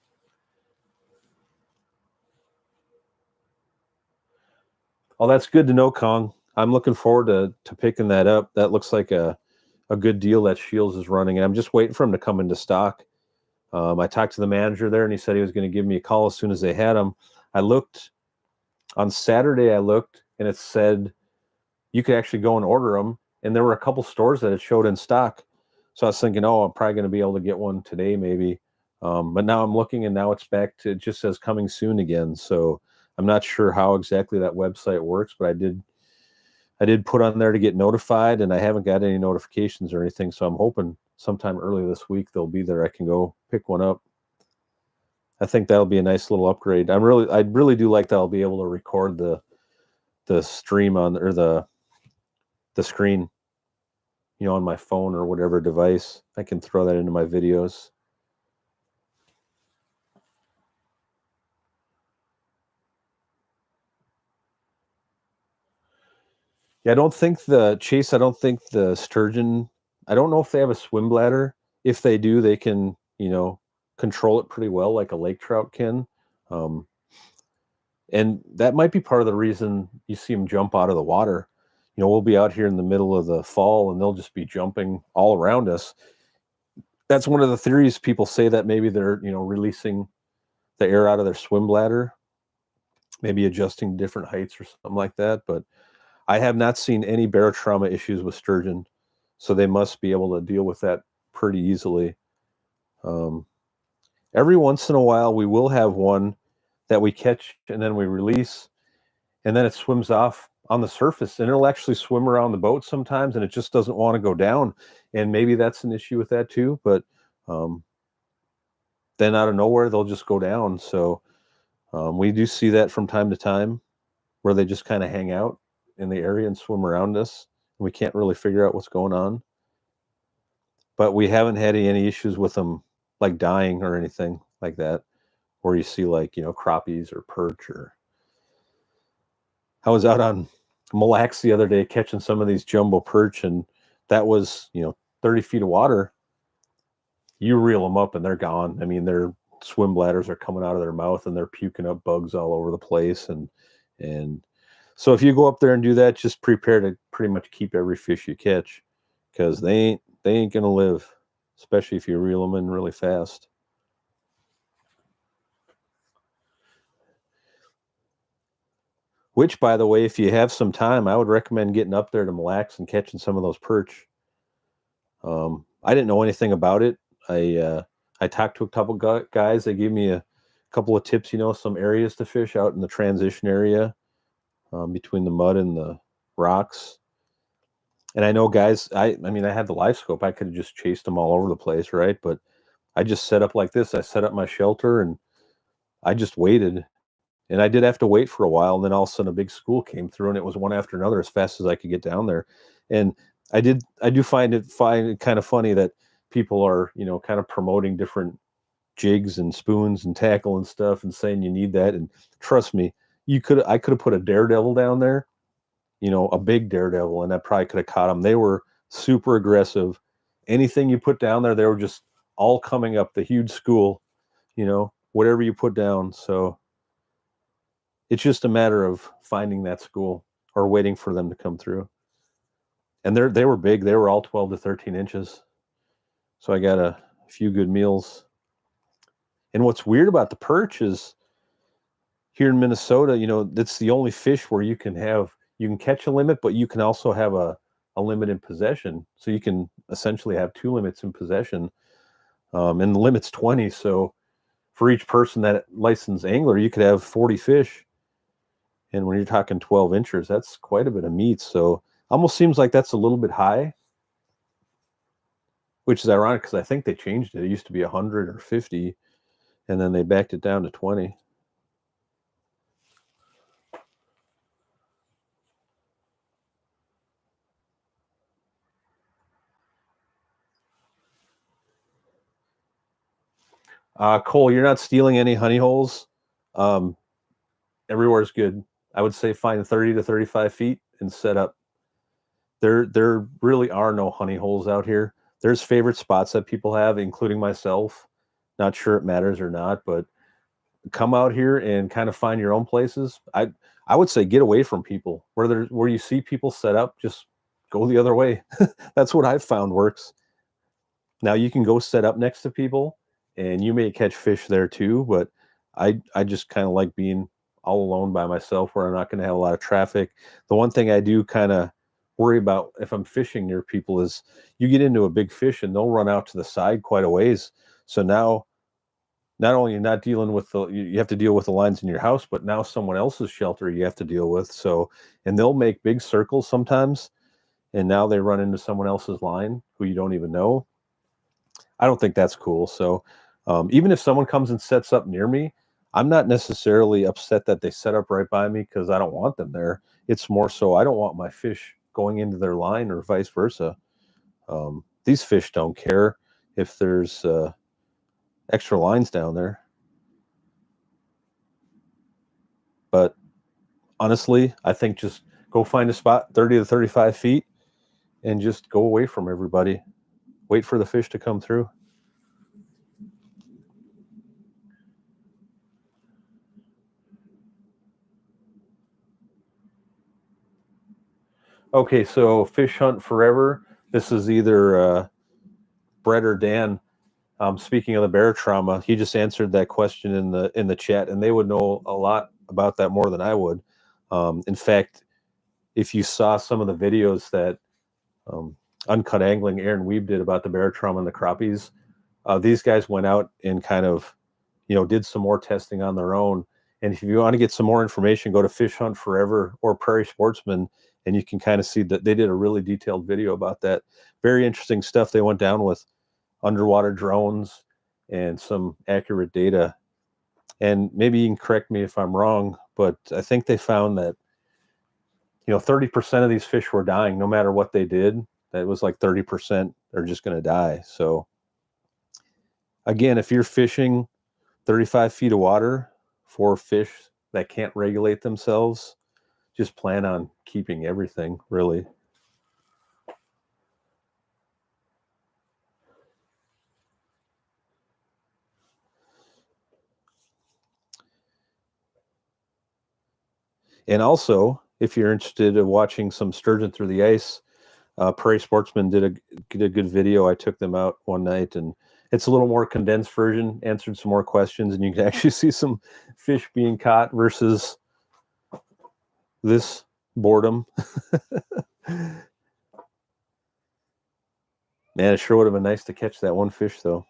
Oh, that's good to know, Kong. I'm looking forward to picking that up. That looks like a good deal that Shields is running, and I'm just waiting for him to come into stock. I talked to the manager there, and he said he was going to give me a call as soon as they had them. I looked on Saturday, and it said you could actually go and order them, and there were a couple stores that it showed in stock. So I was thinking, I'm probably going to be able to get one today, maybe. But now I'm looking, and now it's back to, it just says coming soon again. So I'm not sure how exactly that website works, but I did put on there to get notified, and I haven't got any notifications or anything. So I'm hoping sometime early this week they'll be there. I can go pick one up. I think that'll be a nice little upgrade. I really do like that I'll be able to record the stream on, or the screen, on my phone or whatever device. I can throw that into my videos. Yeah, I don't think the Sturgeon, I don't know if they have a swim bladder. If they do, they can, control it pretty well, like a lake trout can. And that might be part of the reason you see them jump out of the water. We'll be out here in the middle of the fall, and they'll just be jumping all around us. That's one of the theories. People say that maybe they're, releasing the air out of their swim bladder, maybe adjusting different heights or something like that. But I have not seen any barotrauma issues with sturgeon, so they must be able to deal with that pretty easily. Every once in a while, we will have one that we catch and then we release, and then it swims off on the surface, and it'll actually swim around the boat sometimes, and it just doesn't want to go down. And maybe that's an issue with that too, but then out of nowhere, they'll just go down. So we do see that from time to time, where they just kind of hang out in the area and swim around us. We can't really figure out what's going on. But we haven't had any issues with them like dying or anything like that, where you see like, crappies or perch. Or I was out on Mille Lacs the other day catching some of these jumbo perch, and that was, 30 feet of water. You reel them up and they're gone. I mean, their swim bladders are coming out of their mouth, and they're puking up bugs all over the place. And so if you go up there and do that, just prepare to pretty much keep every fish you catch, because they ain't gonna live, especially if you reel them in really fast. Which, by the way, if you have some time, I would recommend getting up there to Mille Lacs and catching some of those perch. I didn't know anything about it. I talked to a couple guys. They gave me a couple of tips, some areas to fish out in the transition area between the mud and the rocks. And I know guys, I mean, I had the live scope. I could have just chased them all over the place, right? But I just set up like this. I set up my shelter, and I just waited. And I did have to wait for a while. And then all of a sudden a big school came through, and it was one after another as fast as I could get down there. And I do find it kind of funny that people are, kind of promoting different jigs and spoons and tackle and stuff and saying you need that. And trust me, I could have put a daredevil down there, a big daredevil, and I probably could have caught them. They were super aggressive. Anything you put down there, they were just all coming up the huge school, whatever you put down. So it's just a matter of finding that school or waiting for them to come through. And they were big. They were all 12 to 13 inches. So I got a few good meals. And what's weird about the perch is here in Minnesota, that's the only fish where you can catch a limit, but you can also have a limit in possession. So you can essentially have two limits in possession. And the limit's 20. So for each person that licensed angler, you could have 40 fish. And when you're talking 12 inches, that's quite a bit of meat. So almost seems like that's a little bit high, which is ironic because I think they changed it. It used to be 100 or 50, and then they backed it down to 20. Cole, you're not stealing any honey holes. Everywhere's good. I would say find 30 to 35 feet and set up. There really are no honey holes out here. There's favorite spots that people have, including myself. Not sure it matters or not, but come out here and kind of find your own places. I would say get away from people. Where you see people set up, just go the other way. That's what I've found works. Now you can go set up next to people and you may catch fish there too, but I just kind of like being all alone by myself where I'm not going to have a lot of traffic. The one thing I do kind of worry about if I'm fishing near people is you get into a big fish and they'll run out to the side quite a ways. So now not only you're not dealing with you have to deal with the lines in your house, but now someone else's shelter you have to deal with. So, and they'll make big circles sometimes, and now they run into someone else's line who you don't even know. I don't think that's cool. So even if someone comes and sets up near me, I'm not necessarily upset that they set up right by me because I don't want them there. It's more so I don't want my fish going into their line or vice versa. These fish don't care if there's extra lines down there. But honestly, I think just go find a spot 30 to 35 feet and just go away from everybody. Wait for the fish to come through. Okay, so Fish Hunt Forever. This is either Brett or Dan. Speaking of the bear trauma, he just answered that question in the chat, and they would know a lot about that more than I would. In fact, if you saw some of the videos that Uncut Angling Aaron Weeb did about the bear trauma and the crappies, these guys went out and kind of, did some more testing on their own. And if you want to get some more information, go to Fish Hunt Forever or Prairie Sportsman, and you can kind of see that they did a really detailed video about that. Very interesting stuff they went down with underwater drones and some accurate data. And maybe you can correct me if I'm wrong, but I think they found that 30% of these fish were dying no matter what they did. That was like 30% are just going to die. So again, if you're fishing 35 feet of water for fish that can't regulate themselves, just plan on keeping everything, really. And also, if you're interested in watching some sturgeon through the ice, Prairie Sportsman did a good video. I took them out one night, and it's a little more condensed version, answered some more questions, and you can actually see some fish being caught versus this boredom. Man, it sure would have been nice to catch that one fish, though.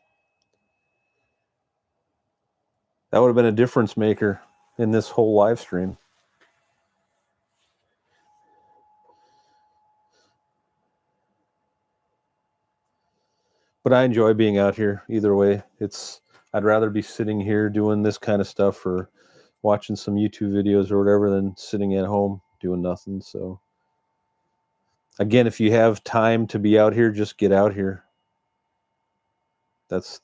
That would have been a difference maker in this whole live stream. But I enjoy being out here either way. I'd rather be sitting here doing this kind of stuff or watching some YouTube videos or whatever than sitting at home doing nothing. So again, if you have time to be out here, just get out here. That's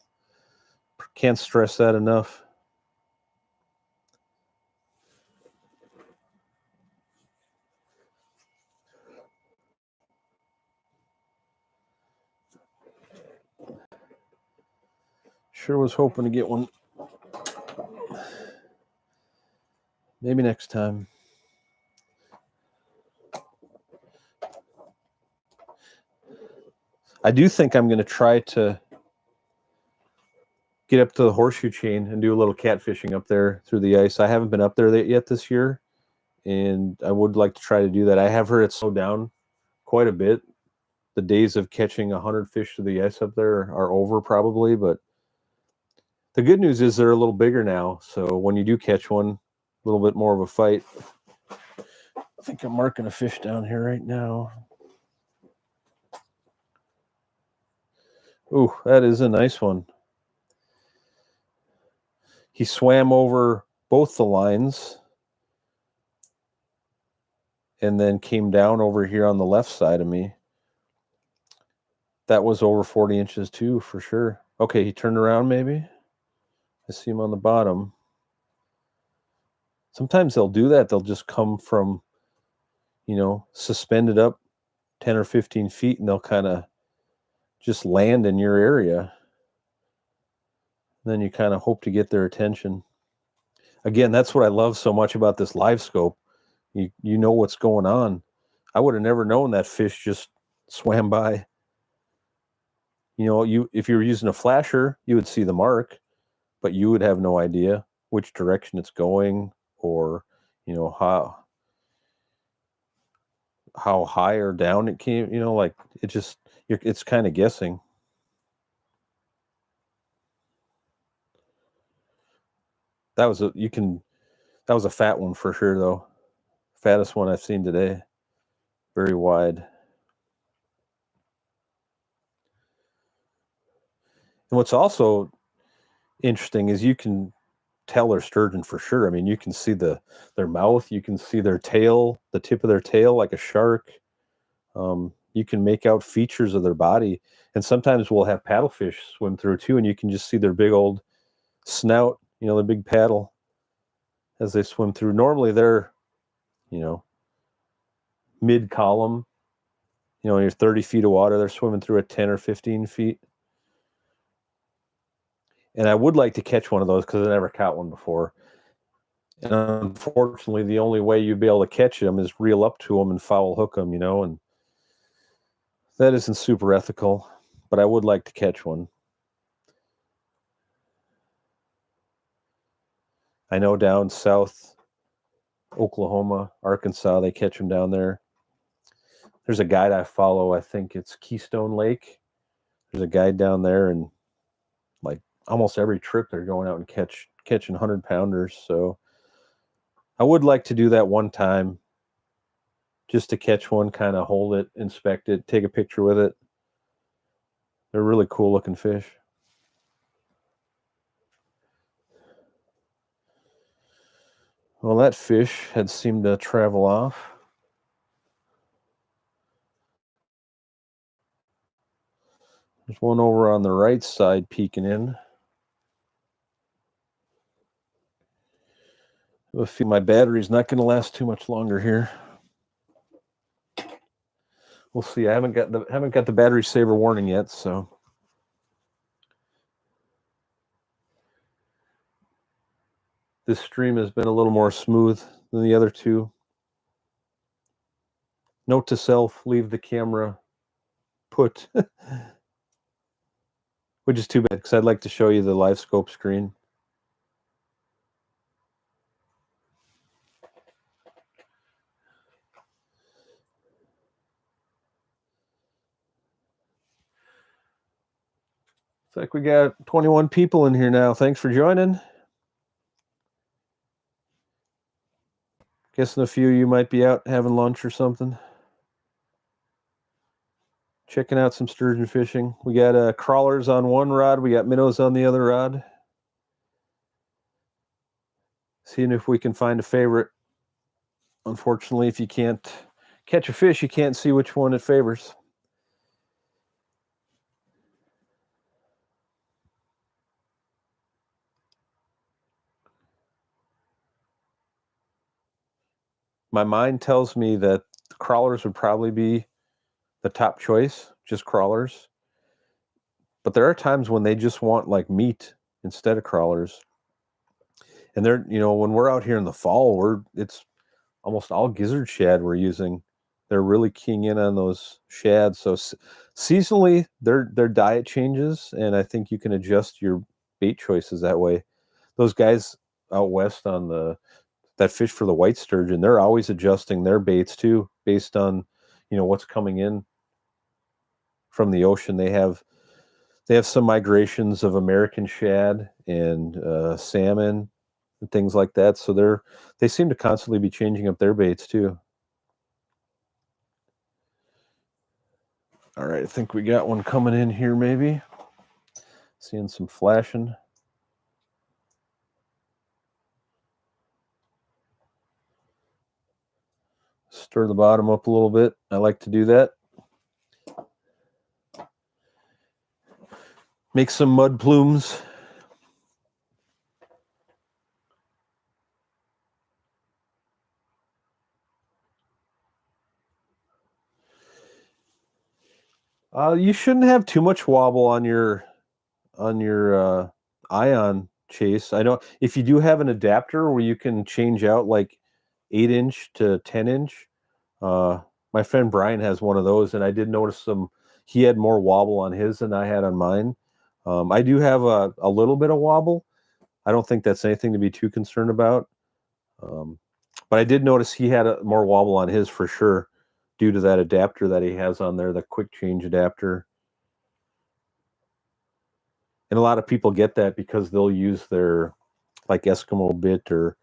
Can't stress that enough. Sure was hoping to get one. Maybe next time. I do think I'm going to try to get up to the horseshoe chain and do a little catfishing up there through the ice. I haven't been up there yet this year, and I would like to try to do that. I have heard it slow down quite a bit. The days of catching 100 fish through the ice up there are over probably, but the good news is they're a little bigger now, so when you do catch one, a little bit more of a fight. I think I'm marking a fish down here right now. Ooh, that is a nice one. He swam over both the lines and then came down over here on the left side of me. That was over 40 inches too, for sure. Okay, he turned around maybe. I see him on the bottom. Sometimes they'll do that. They'll just come from, suspended up 10 or 15 feet, and they'll kind of just land in your area. Then you kind of hope to get their attention. Again, that's what I love so much about this live scope. You know what's going on. I would have never known that fish just swam by. If you were using a flasher, you would see the mark, but you would have no idea which direction it's going, or how high or down it came. It's kind of guessing. That was a fat one for sure, though. Fattest one I've seen today. Very wide. And what's also interesting is you can tell they're sturgeon for sure. I mean, you can see their mouth, you can see their tail, the tip of their tail like a shark. You can make out features of their body, and sometimes we'll have paddlefish swim through too, and you can just see their big old snout, the big paddle as they swim through. Normally they're, mid-column. You're 30 feet of water, they're swimming through at 10 or 15 feet. And I would like to catch one of those because I never caught one before. And unfortunately, the only way you'd be able to catch them is reel up to them and foul hook them, and that isn't super ethical, but I would like to catch one. I know down south, Oklahoma, Arkansas, they catch them down there. There's a guide I follow, I think it's Keystone Lake. There's a guide down there, and like almost every trip they're going out and catching 100-pounders. So I would like to do that one time, just to catch one, kind of hold it, inspect it, take a picture with it. They're really cool looking fish. Well, that fish had seemed to travel off. There's one over on the right side peeking in. I feel my battery's not going to last too much longer here. We'll see. I haven't got the battery saver warning yet, so this stream has been a little more smooth than the other two. Note to self: leave the camera put, which is too bad because I'd like to show you the live scope screen. It's like we got 21 people in here now. Thanks for joining. Guessing a few of you might be out having lunch or something. Checking out some sturgeon fishing. We got crawlers on one rod. We got minnows on the other rod. Seeing if we can find a favorite. Unfortunately, if you can't catch a fish, you can't see which one it favors. My mind tells me that crawlers would probably be the top choice, just crawlers. But there are times when they just want like meat instead of crawlers. And they're, when we're out here in the fall, it's almost all gizzard shad we're using. They're really keying in on those shads. So seasonally, their diet changes, and I think you can adjust your bait choices that way. Those guys out west on that fish for the white sturgeon, they're always adjusting their baits too, based on what's coming in from the ocean. They have some migrations of American shad and salmon and things like that. So they seem to constantly be changing up their baits too. All right, I think we got one coming in here maybe. Seeing some flashing. Stir the bottom up a little bit. I like to do that. Make some mud plumes. You shouldn't have too much wobble on your ion chase. I know if you do have an adapter where you can change out like 8-inch to 10-inch. My friend Brian has one of those, and I did notice he had more wobble on his than I had on mine. I do have a little bit of wobble. I don't think that's anything to be too concerned about. But I did notice he had more wobble on his for sure, due to that adapter that he has on there, the quick change adapter. And a lot of people get that because they'll use their like Eskimo bit, or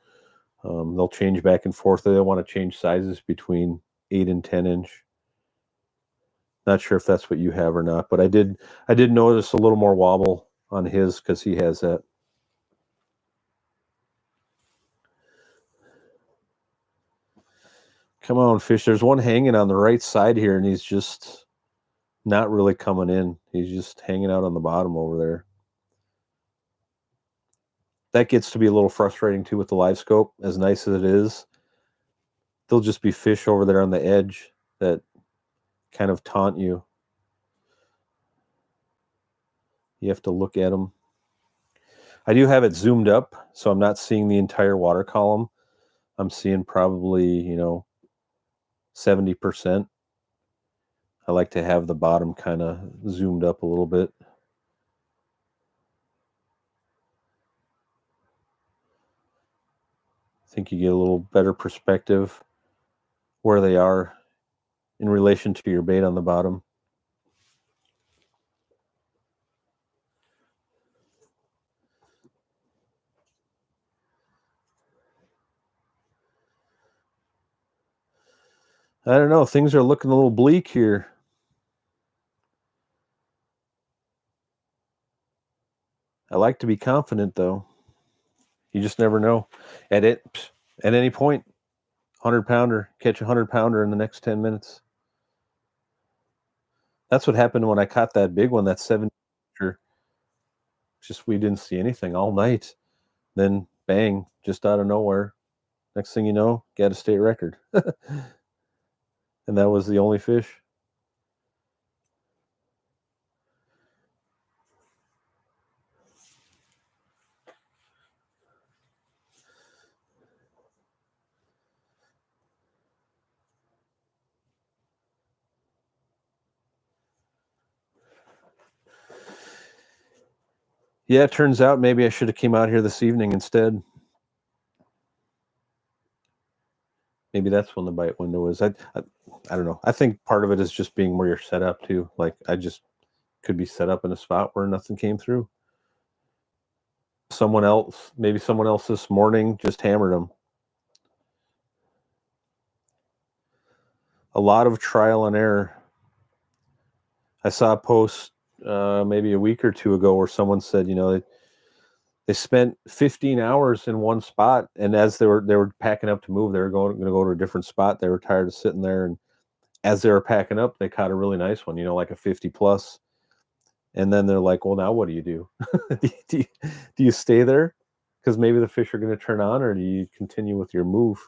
they'll change back and forth. They want to change sizes between 8 and 10-inch. Not sure if that's what you have or not, but I did notice a little more wobble on his because he has that. Come on, fish. There's one hanging on the right side here, and he's just not really coming in. He's just hanging out on the bottom over there. That gets to be a little frustrating too with the live scope. As nice as it is, there'll just be fish over there on the edge that kind of taunt you. You have to look at them. I do have it zoomed up, so I'm not seeing the entire water column. I'm seeing probably, 70%. I like to have the bottom kind of zoomed up a little bit. I think you get a little better perspective where they are in relation to your bait on the bottom. I don't know. Things are looking a little bleak here. I like to be confident, though. You just never know. At any point, 100-pounder, catch a 100-pounder in the next 10 minutes. That's what happened when I caught that big one, that 7. Just we didn't see anything all night. Then bang, just out of nowhere. Next thing you know, got a state record. And that was the only fish. Yeah, it turns out maybe I should have came out here this evening instead. Maybe that's when the bite window is. I don't know. I think part of it is just being where you're set up too. Like I just could be set up in a spot where nothing came through. Maybe someone else this morning just hammered them. A lot of trial and error. I saw a post maybe a week or two ago where someone said, they spent 15 hours in one spot, and as they were packing up to move, they were going to go to a different spot. They were tired of sitting there, and as they were packing up, they caught a really nice one, like a 50 plus. And then they're like, well, now what do you do? do you stay there because maybe the fish are going to turn on, or do you continue with your move?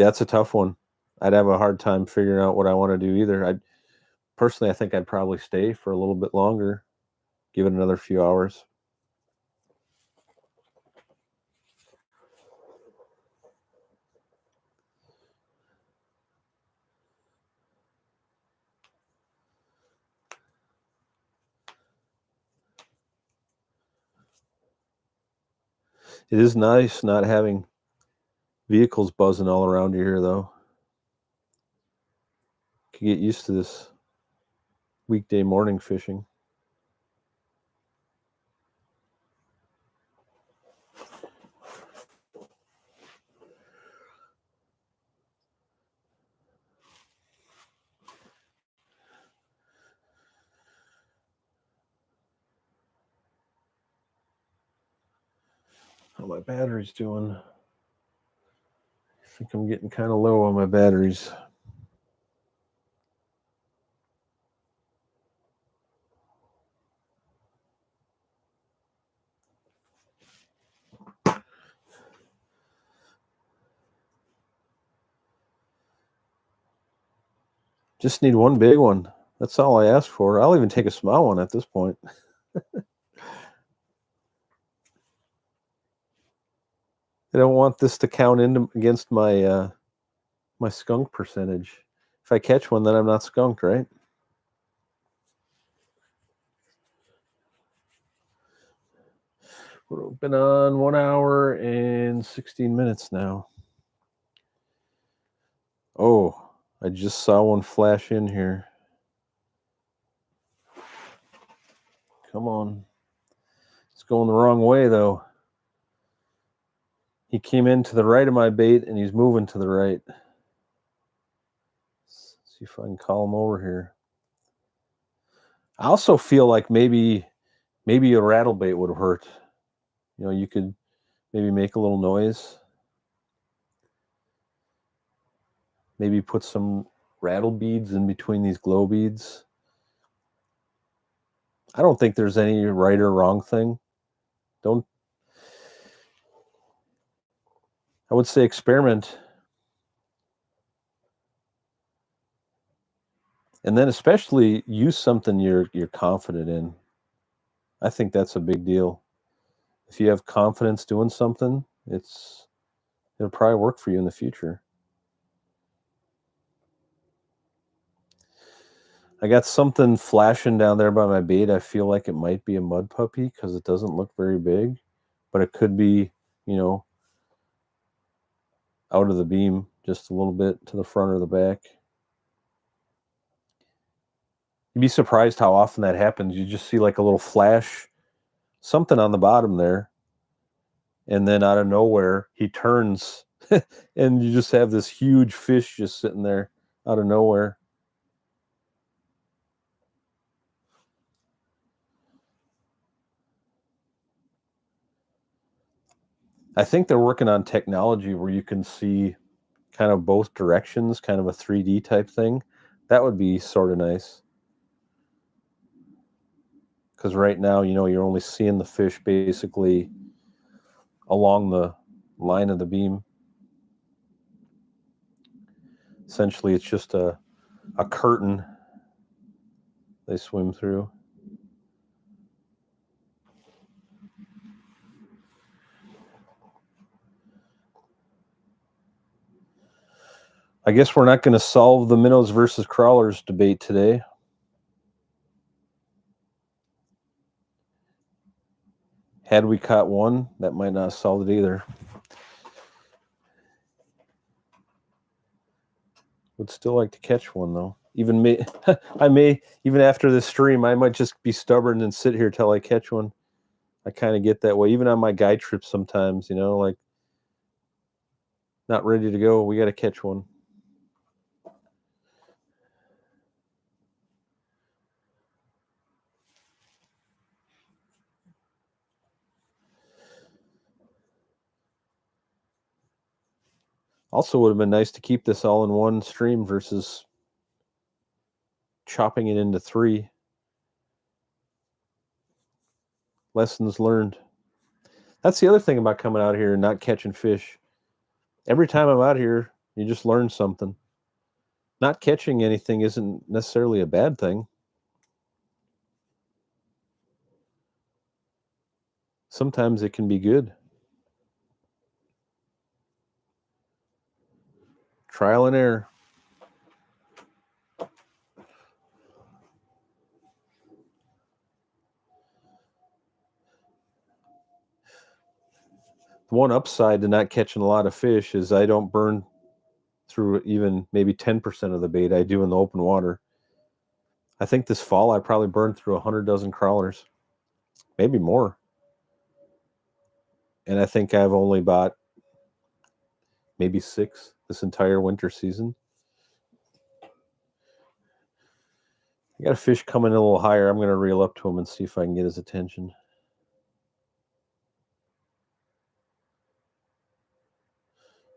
Yeah, it's a tough one. I'd have a hard time figuring out what I want to do either. I think I'd probably stay for a little bit longer, give it another few hours. It is nice not having vehicles buzzing all around you here, though. Can get used to this weekday morning fishing. How my battery's doing? I think I'm getting kind of low on my batteries. Just need one big one. That's all I ask for. I'll even take a small one at this point. I don't want this to count against my my skunk percentage. If I catch one, then I'm not skunked, right? We've been on 1 hour and 16 minutes now. Oh, I just saw one flash in here. Come on. It's going the wrong way, though. He came in to the right of my bait, and he's moving to the right. Let's see if I can call him over here. I also feel like maybe a rattle bait would hurt. You know, you could maybe make a little noise. Maybe put some rattle beads in between these glow beads. I don't think there's any right or wrong thing. I would say experiment. And then especially use something you're confident in. I think that's a big deal. If you have confidence doing something, it'll probably work for you in the future. I got something flashing down there by my bait. I feel like it might be a mud puppy because it doesn't look very big, but it could be, you know, out of the beam just a little bit to the front or the back. You'd be surprised how often that happens. You just see like a little flash, something on the bottom there, and then out of nowhere he turns and you just have this huge fish just sitting there out of nowhere. I think they're working on technology where you can see kind of both directions, kind of a 3D type thing. That would be sort of nice. Because right now, you know, you're only seeing the fish basically along the line of the beam. Essentially, it's just a curtain they swim through. I guess we're not going to solve the minnows versus crawlers debate today. Had we caught one, that might not have solved it either. Would still like to catch one though. Even me, I may, even after this stream, I might just be stubborn and sit here till I catch one. I kind of get that way. Even on my guide trips sometimes, you know, like not ready to go. We got to catch one. Also would have been nice to keep this all in one stream versus chopping it into 3. Lessons learned. That's the other thing about coming out here and not catching fish. Every time I'm out here, You just learn something. Not catching anything isn't necessarily a bad thing. Sometimes it can be good. Trial and error. The one upside to not catching a lot of fish is I don't burn through even maybe 10% of the bait I do in the open water. I think this fall I probably burned through 100 dozen crawlers, maybe more. And I think I've only bought maybe 6 this entire winter season. I got a fish coming in a little higher. I'm going to reel up to him and see if I can get his attention.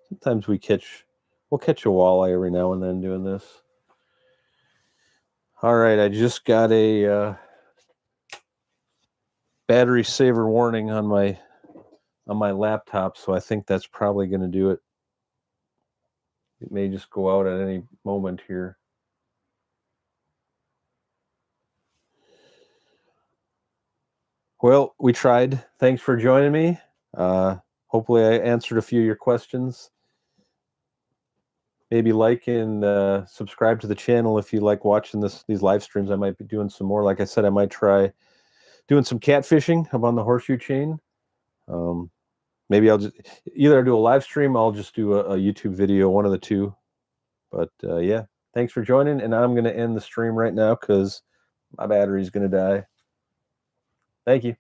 Sometimes we'll catch a walleye every now and then doing this. All right, I just got a battery saver warning on my laptop, so I think that's probably going to do it. It may just go out at any moment here. Well, we tried. Thanks for joining me. Hopefully I answered a few of your questions. Maybe like and subscribe to the channel if you like watching these live streams. I might be doing some more. Like I said, I might try doing some catfishing up on the horseshoe chain. Maybe I'll just either do a live stream, I'll just do a YouTube video, one of the two. But yeah, thanks for joining, and I'm going to end the stream right now because my battery's going to die. Thank you.